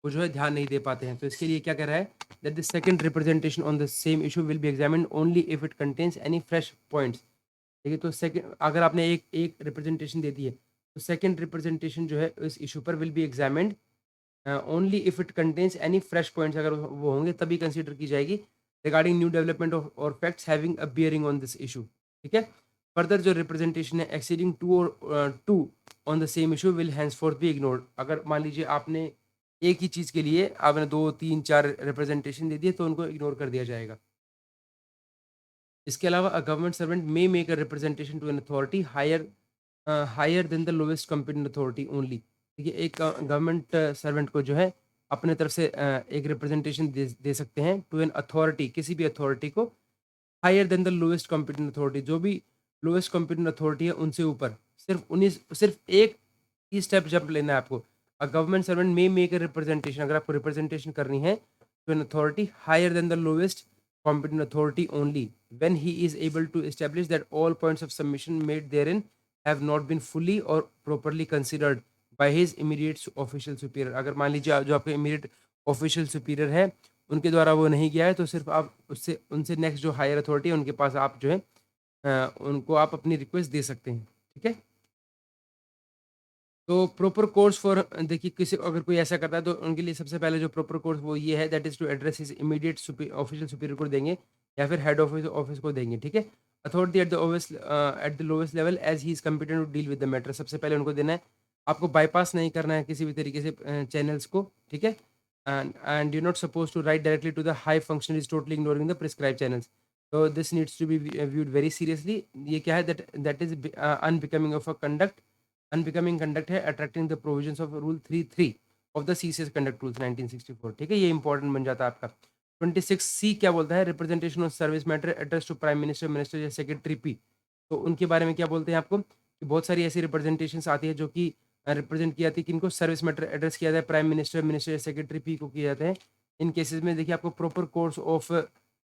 वो जो है ध्यान नहीं दे पाते हैं। तो इसके लिए क्या कह रहा है that the second representation on the same issue will be examined only if it contains any fresh points. ठीक है, तो सेकंड अगर आपने एक रिप्रेजेंटेशन दे दी है तो सेकंड रिप्रेजेंटेशन जो है इस इशू पर will be examined only if it contains any fresh points, अगर वो होंगे तभी कंसीडर की जाएगी रिगार्डिंग न्यू डेवलपमेंट ऑफ और facts having a bearing on this issue. ठीक है, फर्दर जो रिप्रेजेंटेशन है exceeding to on the same issue will henceforth be ignored. अगर मान लीजिए आपने एक ही चीज़ के लिए आपने 2 3 4 रिप्रेजेंटेशन दे दिए तो उनको इग्नोर कर दिया जाएगा। इसके अलावा a government servant may make a representation to an authority higher than the lowest competent authority only. देखिए, एक गवर्नमेंट सर्वेंट को जो है अपने तरफ से एक रिप्रेजेंटेशन दे सकते हैं टू एन अथॉरिटी, किसी भी अथॉरिटी को, higher than the lowest competent authority, जो भी लोएस्ट कंपिटेंट अथॉरिटी है उनसे ऊपर। सिर्फ एक ही स्टेप जंप लेना है आपको। A government servant may make a representation, अगर आपको रिप्रेजेंटेशन करनी है to an authority higher than the lowest competent authority only when he is able to establish that all points of submission made therein have not been fully or properly considered by his immediate official superior। अगर मान लीजिए जो आपके immediate official superior है उनके द्वारा वो नहीं किया है तो सिर्फ आप उससे उनसे नेक्स्ट जो हायर अथॉरिटी है उनके पास आप जो है उनको आप अपनी रिक्वेस्ट दे सकते हैं। ठीक है, तो प्रॉपर कोर्स फॉर, देखिए किसी अगर कोई ऐसा करता है तो उनके लिए सबसे पहले जो प्रॉपर कोर्स वो ये है that is to address his immediate official superior को देंगे या फिर हेड ऑफिस ऑफिस को देंगे। ठीक है, authority at the lowest level as he is competent to deal with the matter, सबसे पहले उनको देना है। आपको बाईपास नहीं करना है किसी भी तरीके से चैनल्स को। ठीक है, and you not suppose to write directly to the high functionaries totally ignoring the prescribe channels. तो this needs to be viewed very seriously. ये क्या है that is unbecoming of a conduct, unbecoming conduct है attracting the provisions of rule 33 of the CCS conduct rules 1964। ठीक है, ये इंपॉर्टेंट बन जाता है आपका। 26C क्या बोलता है, representation of service matter address to prime minister, minister या सेक्रेटरी पी। तो उनके बारे में क्या बोलते हैं आपको कि बहुत सारी ऐसी रिप्रेजेंटेशन आती है जो कि रिप्रेजेंट की जाती है, किनको सर्विस मैटर एड्रेस किया जाता है प्राइम मिनिस्टर, मिनिस्टर या सेक्रेटरी पी को किया जाता है। इन केसेस में देखिए आपको प्रॉपर कोर्स ऑफ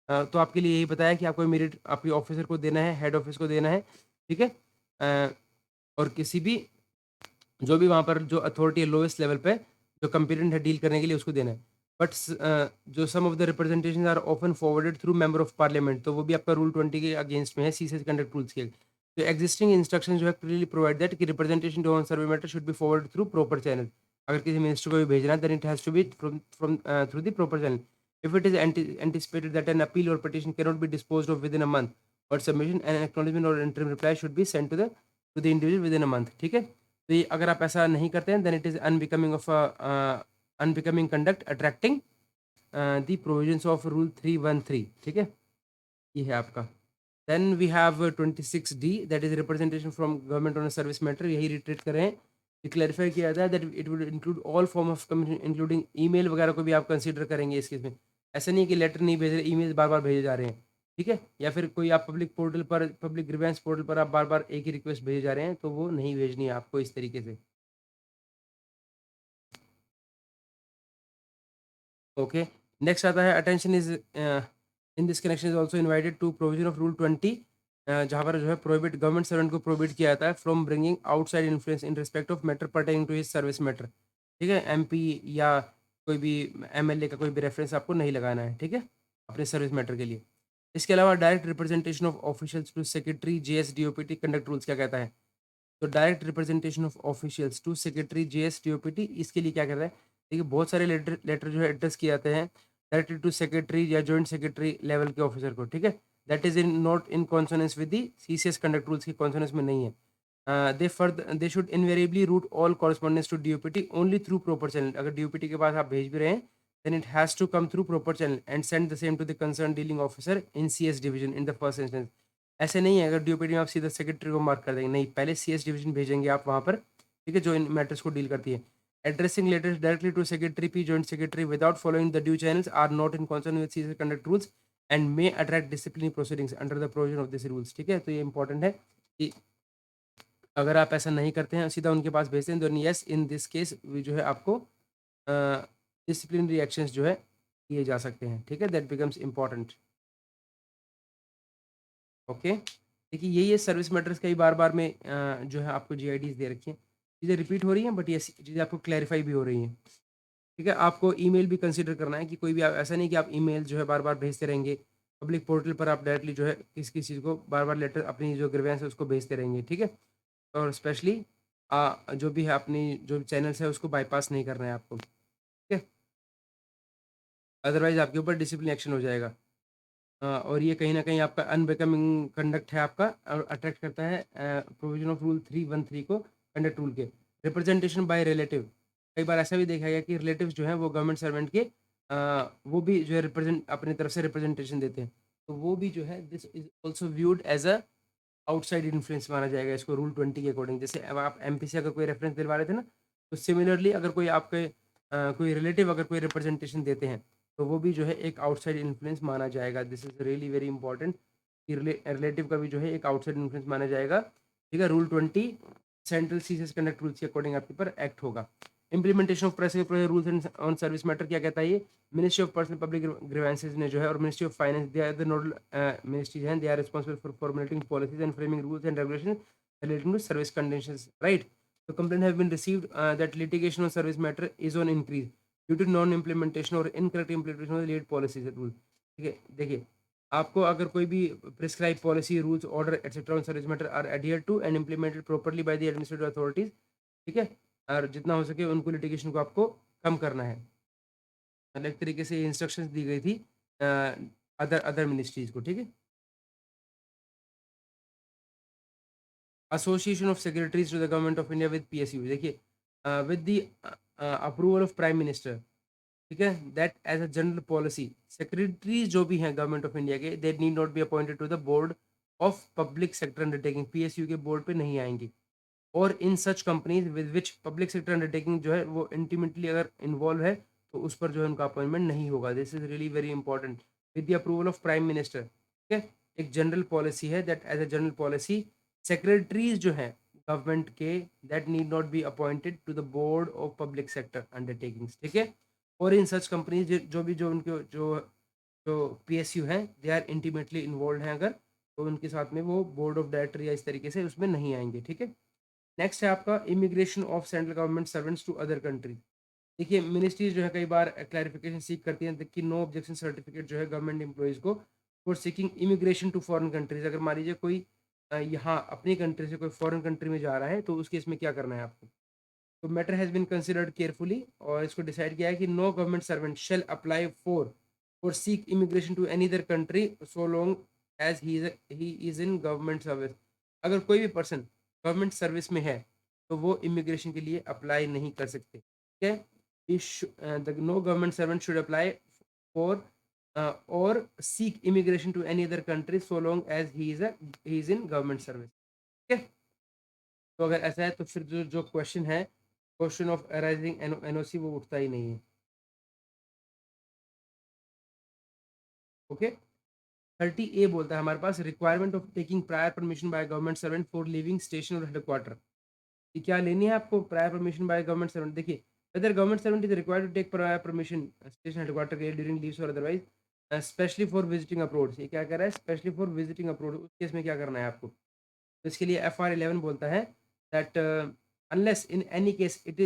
तो आपके लिए यही बताया कि आपको इमीडिएट आपके ऑफिसर को देना है, हेड ऑफिस को देना है। ठीक है, और किसी भी जो भी वहाँ पर जो अथॉरिटी है लोएस्ट लेवल पे जो कंपिटेंट है डील करने के लिए उसको देना है। बट जो some of the representation are often forwarded through member of parliament, तो वो भी आपका रूल 20 के अगेंस्ट में है, सीसीएस कंडक्ट रूल्स के। तो एग्जिस्टिंग इंस्ट्रक्शन जो है क्लियरली प्रोवाइड दैट कि representation to on service matter should be forward through proper channel. अगर किसी मिनिस्टर को भी भेजना है then it has to be from through the proper channel. If it is anticipated that an appeal or petition cannot be disposed of within a month or submission and acknowledgement or interim reply should be sent to the individual within a month। ठीक है, तो ये अगर आप ऐसा नहीं करते हैं then it is unbecoming of unbecoming conduct attracting the provisions of rule 313। ठीक है, ये है आपका। Then we have 26D that is representation from government on service matter. यही रिट्रीट कर रहे हैं, ये क्लैरिफाई किया जाता है that it would include all form of communication including email वगैरह को भी आप कंसीडर करेंगे इस केस में। ऐसा नहीं है कि लेटर नहीं भेज रहे, ईमेल बार बार भेजे जा रहे हैं। ठीक है, या फिर कोई आप पब्लिक पोर्टल पर पब्लिक ग्रीवेंस पोर्टल पर आप बार बार एक ही रिक्वेस्ट भेजे जा रहे हैं तो वो नहीं भेजनी है आपको इस तरीके से। ओके, नेक्स्ट आता है attention is in this connection is also invited to provision of rule 20 जहाँ पर जो है प्रोहिबिट गवर्नमेंट सर्वेंट को प्रोहिबिट किया जाता है from bringing outside influence in respect of matter pertaining to his service matter. ठीक है, एमपी या कोई भी एमएलए का कोई भी रेफरेंस आपको नहीं लगाना है। ठीक है, अपने सर्विस मैटर के लिए। इसके अलावा direct representation of officials to secretary JS DOPT conduct rules क्या कहता है। तो direct representation of officials to secretary JS DOPT, इसके लिए क्या कर रहा है, देखिए बहुत सारे लेटर लेटर जो है एड्रेस किए जाते हैं डायरेक्टली टू सेक्रेटरी या जॉइंट सेक्रेटरी लेवल के ऑफिसर को। ठीक है, that is in not in consonance with the CCS conduct rules की कॉन्सोनेंस में नहीं है। They should invariably route all correspondence to DOPT only through proper channel. अगर डीओपीटी के पास आप भेज भी रहे हैं then it has to come through proper channel and send the same to the concern dealing officer in CS division in the first instance. ऐसे नहीं है अगर डीओपीटी में आप सीधा सेक्रेटरी को मार्क कर देंगे, नहीं, पहले सीएस डिवीजन भेजेंगे आप वहाँ पर। ठीक है, जो इन मैटर्स को डील करती है। Addressing letters directly to secretary P joint secretary without following the due channels are not in concern with CS conduct rules and may attract disciplinary proceedings under the provision of this rules. ठीक है, तो ये इंपॉर्टेंट है कि अगर आप ऐसा नहीं करते हैं, सीधा उनके पास भेजते हैं, then yes in this case जो है आपको डिसिप्लिनरी एक्शंस जो है किए जा सकते हैं, ठीक है? That becomes important. ओके? देखिए यही है सर्विस मैटर्स कई बार-बार में जो है आपको जीआईडीज़ दे रखी हैं। चीज़ें रिपीट हो रही हैं बट ये चीज़ें आपको क्लैरिफाई भी हो रही हैं। ठीक है? आपको ईमेल भी कंसीडर करना है कि कोई भी ऐसा नहीं कि आप ईमेल जो है बार-बार भेजते रहेंगे। पब्लिक पोर्टल पर आप डायरेक्टली जो है किसी-किसी चीज़ को बार-बार लेटर अपनी जो ग्रीवेंस है उसको भेजते रहेंगे, ठीक है? और स्पेशली जो भी है अपनी जो चैनल्स है उसको बायपास नहीं करना है आपको, ठीक है? अदरवाइज़ आपके ऊपर डिसिप्लिन एक्शन हो जाएगा। और ये कहीं न कहीं आपका अनबिकमिंग कंडक्ट है आपका और अट्रैक्ट करता है प्रोविज़न ऑफ रूल 313 को कंडक्ट रूल के। रिप्रेजेंटेशन बाय रिलेटिव, कई बार ऐसा भी देखा गया कि रिलेटिव्स जो हैं वो गवर्नमेंट सर्वेंट के वो भी जो है रिप्रेजेंट अपनी तरफ से रिप्रेजेंटेशन देते हैं। तो वो भी जो है this is also viewed as a outside influence माना जाएगा इसको रूल 20 के अकॉर्डिंग। जैसे अब आप एमपी से अगर कोई रेफरेंस दिलवा रहे थे ना, तो सिमिलरली अगर कोई आपके कोई रिलेटिव अगर कोई रिप्रेजेंटेशन देते हैं, तो वो भी जो है एक आउटसाइड इन्फ्लुएंस माना जाएगा। This is really very important कि रिलेटिव का भी जो है एक आउटसाइड इन्फ्लुएंस माना जाएगा। ठीक है? Rule 20 central CCS conduct rules के अकॉर्डिंग आपके ऊपर एक्ट होगा। Implementation of press rules and on service matter क्या कहता है ये? Ministry of personal public grievances ने जो है और ministry of finance they are the nodal ministries हैं, they are responsible for formulating policies and framing rules and regulation relating to service conditions, right? So complaint have been received that litigation on service matter is on increase due to non implementation or incorrect implementation of the late policies rule. ठीक है? देखिए, आपको अगर कोई भी prescribe policy rules order etcetera on service matter are adhered to and implemented properly by the administrative authorities, ठीक है? और जितना हो सके उनको लिटिगेशन को आपको कम करना है। मतलब एक तरीके से इंस्ट्रक्शंस दी गई थी अदर अदर मिनिस्ट्रीज को, ठीक है? Association of secretaries to the government of India with PSU, देखिए with the approval of prime minister, ठीक है? That as a general policy secretaries जो भी हैं गवर्नमेंट ऑफ इंडिया के, they need not be appointed to the board of public sector undertaking, PSU के बोर्ड पे नहीं आएंगे। और in such companies with which public sector undertaking जो है वो इंटीमेटली अगर इन्वॉल्व है, तो उस पर जो है उनका अपॉइंटमेंट नहीं होगा। This is really very important. With the approval of prime minister, ठीक है? एक जनरल पॉलिसी है that as a general policy secretaries जो है गवर्नमेंट के, that need not be appointed to the board of public sector undertakings, ठीक है? और इन सच कंपनीज जो भी जो उनके जो जो पीएसयू हैं, दे आर इंटीमेटली इन्वॉल्व हैं अगर, तो उनके साथ में वो बोर्ड ऑफ डायरेक्टर या इस तरीके से उसमें नहीं आएंगे, ठीक है? नेक्स्ट है आपका immigration of central government servants to other countries. देखिए मिनिस्ट्रीज जो है कई बार क्लैरिफिकेशन सीख करती हैं कि नो ऑब्जेक्शन सर्टिफिकेट जो है गवर्नमेंट एम्प्लॉइज को for seeking immigration to foreign countries. अगर मान लीजिए कोई यहाँ अपनी कंट्री से कोई फॉरेन कंट्री में जा रहा है, तो उस केस में क्या करना है आपको? तो matter has been considered carefully और इसको डिसाइड किया है कि no government servant shall apply for seek immigration to any other country so long as he is in government service. अगर कोई भी पर्सन गवर्नमेंट सर्विस में है, तो वो इमिग्रेशन के लिए अप्लाई नहीं कर सकते, ठीक है? The no government servant should apply for और seek immigration to any other country so long as he is in government service, ठीक है? तो अगर ऐसा है तो फिर जो जो क्वेश्चन है, क्वेश्चन ऑफ अराइजिंग एनओसी वो उठता ही नहीं है। ओके? 30 ए बोलता है हमारे पास requirement of taking prior permission by government servant for leaving station और हेडक्वार्टर। कि क्या लेनी है आपको prior permission by government servant? देखिए, whether government servant is required to take prior permission station headquarter के लिए ड्यूरिंग लीव्स और otherwise specially for visiting abroad. ये क्या कह रहा है? स्पेशली फॉर विजिटिंग अब्रॉड, उस केस में क्या करना है आपको? तो इसके लिए एफआर 11 बोलता है that unless in any case it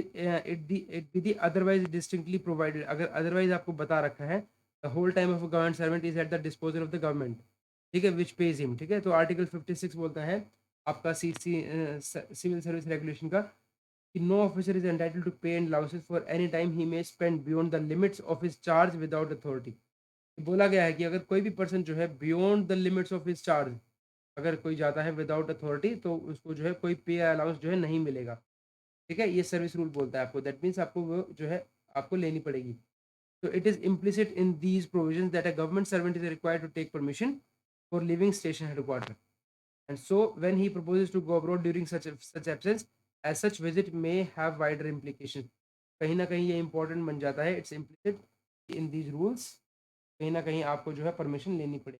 be the otherwise distinctly provided, अगर अदरवाइज आपको बता रखा है the whole time of a government servant is at the disposal of the government, ठीक है, विच पेज हिम, ठीक है? तो आर्टिकल 56 बोलता है आपका सिविल सर्विस रेगुलेशन का कि no officer is entitled to pay and allowances for any time he may spend beyond the limits of his charge without authority. बोला गया है कि अगर कोई भी पर्सन जो है beyond the limits of his charge, अगर कोई जाता है विदाउट अथॉरिटी, तो उसको जो है कोई पे अलाउंस जो है नहीं मिलेगा, ठीक है? ये सर्विस रूल बोलता है आपको, दैट मीन्स आपको वो जो है आपको लेनी पड़ेगी। तो it is implicit in these provisions that a government servant is required to take permission for leaving station headquarter and so when he proposes to go abroad during such absence as such visit may have wider implications। कहीं ना कहीं ये इंपॉर्टेंट बन जाता है, it's implicit in these rules, कहीं ना कहीं आपको जो है परमिशन लेनी पड़ेगी।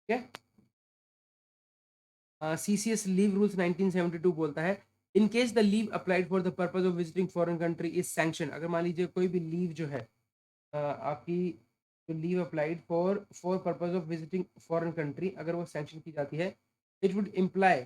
ठीक है। CCS लीव रूल्स 1972 बोलता है, in case the leave applied for the purpose of visiting foreign country is sanction. अगर मान लीजिए कोई भी लीव जो है आपकी, जो leave applied for for purpose of visiting foreign country, अगर वो सैंक्शन की जाती है, इट वुड इम्प्लाई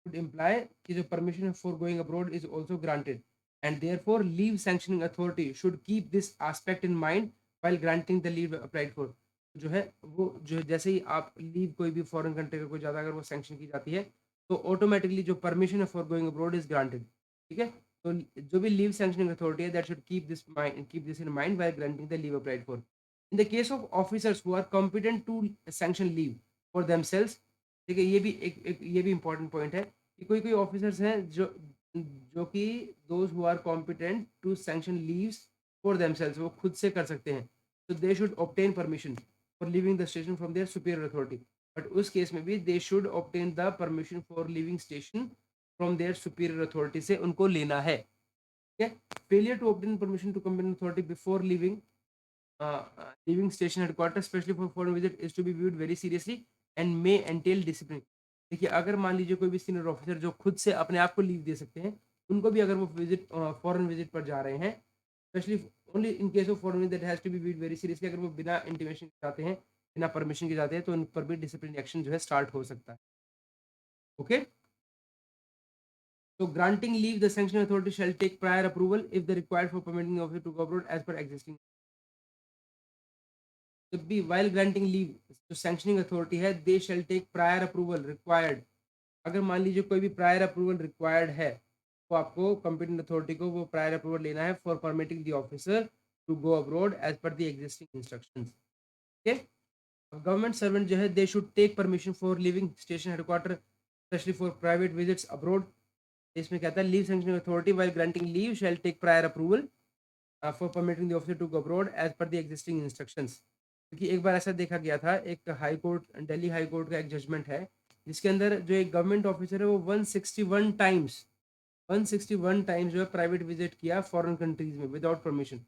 कि जो permission for going abroad is also granted, and therefore leave sanctioning authority should keep this aspect in mind while granting the leave applied for. जो है वो जो जैसे ही आप लीव कोई भी फॉरेन कंट्री का कोई ज़्यादा अगर वो सैंक्शन की जाती है, तो ऑटोमेटिकली जो परमिशन है for going abroad is granted. ठीक है। तो जो भी लीव सैंक्शनिंग अथॉरिटी है, that should keep this in mind while granting the leave applied for. In the case of officers who are competent to sanction leave for themselves. ठीक है, ये भी ये भी इंपॉर्टेंट पॉइंट है कि कोई कोई ऑफिसर्स हैं जो कि those who are competent to sanction leaves for themselves, वो खुद से कर सकते हैं। तो they should obtain permission for leaving the station from their superior authority. But उस केस में भी they should obtain the permission for leaving station from their superior authority से उनको लेना है। ठीक है। Failure to obtain permission to competent authority before leaving station headquarters, especially for foreign visit, is to be viewed very seriously and may entail discipline। देखिए, अगर मान लीजिए कोई भी सीनियर ऑफिसर जो खुद से अपने आप को लीव दे सकते हैं, उनको भी अगर वो फॉरेन विजिट पर जा रहे हैं, specially only in case of foreign visit, that has to be viewed very seriously. अगर वो बिना इंटीमेशन के जाते हैं, बिना परमिशन के जाते हैं, तो उन पर भी डिसिप्लिन एक्शन जो है स्टार्ट हो सकता है। ओके। तो granting leave, the sanction authority shall take prior approval if the required for permitting officer to go abroad as per existing. जब भी वाइल ग्रांटिंग लीव, जो सैंक्शनिंग अथॉरिटी है, they shall take prior approval required. अगर मान लीजिए कोई भी प्रायर अप्रूवल रिक्वायर्ड है, तो आपको कंपिटेंट अथॉरिटी को वो प्रायर अप्रूवल लेना है for permitting the officer to go abroad as per the existing instructions. Okay. Government servant जो है, they should take permission for leaving station headquarter, specially for private visits abroad. इसमें कहता है, leave sanctioning authority while granting leave shall take prior approval for permitting the officer to go abroad as per the existing instructions. क्योंकि एक बार ऐसा देखा गया था, एक high court, Delhi high court का एक जजमेंट है, जिसके अंदर जो एक गवर्नमेंट ऑफिसर है, वो 161 टाइम्स जो है प्राइवेट विजिट किया फॉरेन कंट्रीज में विदाउट परमिशन।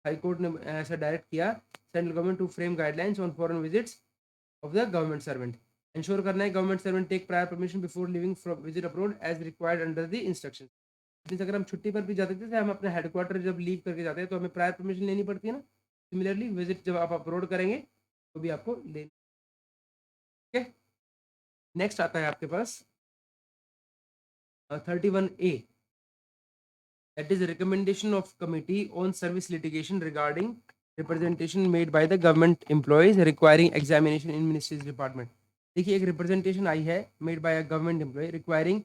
हाई कोर्ट ने ऐसा डायरेक्ट किया central government to frame guidelines on foreign visits of the government servant. Ensure करना है government servant take prior permission before leaving visit abroad as required under the instruction. Means अगर हम छुट्टी पर भी जाते थे, हम अपने हेडक्वार्टर जब लीव करके जाते हैं, तो हमें प्रायर परमिशन लेनी पड़ती है ना। सिमिलरली विजिट जब आप अप्रोड करेंगे, तो भी आपको लेनी। ठीक है। नेक्स्ट आता है आपके पास 31A, that is recommendation of committee on service litigation regarding representation made by the government employees requiring examination in ministries department. देखिए, एक रिप्रेजेंटेशन आई है made by a government employee requiring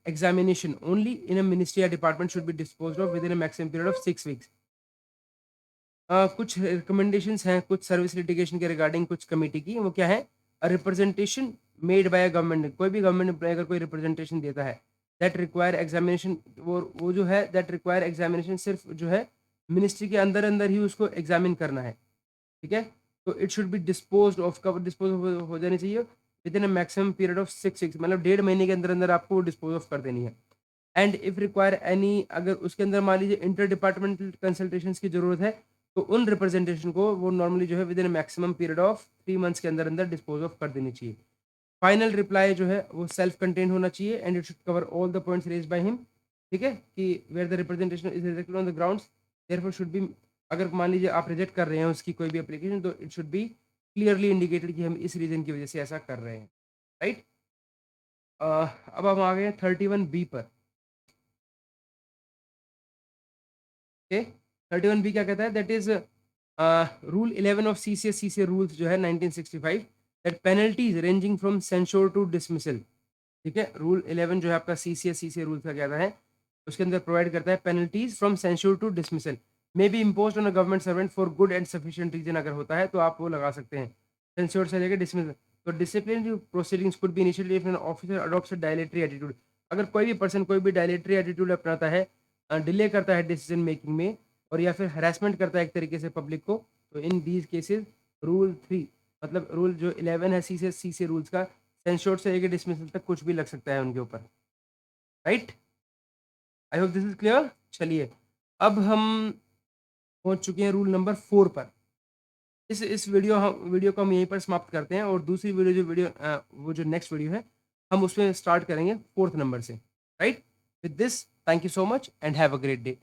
examination only in a ministry or department should be disposed of within a maximum period of 6 weeks। कुछ रिकमेंडेशंस हैं कुछ सर्विस लिटिगेशन के रिगार्डिंग कुछ कमेटी की। वो क्या है? रिप्रेजेंटेशन मेड बाय गवर्नमेंट, कोई भी गवर्नमेंट एम्प्लॉय अगर कोई रिप्रेजेंटेशन देता है, दैट रिक्वायर एग्जामिनेशन, वो जो है दैट रिक्वायर एग्जामिनेशन, सिर्फ जो है मिनिस्ट्री के अंदर अंदर ही उसको एग्जामिन करना है। ठीक है। तो it should be dispose of, कब डिस्पोज हो जानी चाहिए? With in a maximum period of 6 weeks, मतलब 1.5 महीने के अंदर अंदर आपको डिस्पोज ऑफ कर देनी है। एंड इफ रिक्वायर एनी, अगर उसके अंदर मान लीजिए इंटर डिपार्टमेंटल कंसल्टेशन की जरूरत है, तो उन रिप्रेजेंटेशन को वो नॉर्मली जो है with in maximum period of 3 months के अंदर अंदर डिस्पोज ऑफ कर देनी चाहिए। फाइनल रिप्लाई जो है वो सेल्फ कंटेन होना चाहिए and it should cover all the points raised by him. ठीक है, कि where the representation is rejected on the grounds, therefore should be, अगर मान लीजिए आप रिजेक्ट कर रहे हैं उसकी कोई भी एप्लीकेशन, तो it should be clearly indicated कि हम इस रीजन की वजह से ऐसा कर रहे हैं। राइट। अब हम आ गए 31B पर। ओके। 31B क्या कहता है? That is rule 11 of CCA rules जो है 1965, that penalties ranging from censure to dismissal. ठीक है। रूल 11 जो है आपका CCA रूल्स का कहता है, उसके अंदर प्रोवाइड करता है penalties from censure to dismissal may be imposed on a government servant for good and sufficient reason. अगर होता है तो आप वो लगा सकते हैं, सेंश्योर से लेकर डिसमिसल। तो disciplinary proceedings could be initiated if an officer adopts a dilatory attitude. अगर कोई भी पर्सन कोई भी डायलेटरी एटीट्यूड अपनाता है, डिले करता है डिसीजन मेकिंग में, और या फिर हरासमेंट करता है एक तरीके से पब्लिक को, तो इन दीज केसेस रूल 3, मतलब रूल जो 11 है CCA रूल्स का, सेंश्योर से लेकर डिसमिसल तक कुछ भी लग सकता है उनके ऊपर। Right. I hope this is clear. चलिए, अब हम पहुंच चुके हैं रूल नंबर 4 पर। इस वीडियो को हम यहीं पर समाप्त करते हैं और दूसरी वो जो नेक्स्ट वीडियो है, हम उसमें स्टार्ट करेंगे 4th नंबर से, right? With this, thank you so much and have a great day.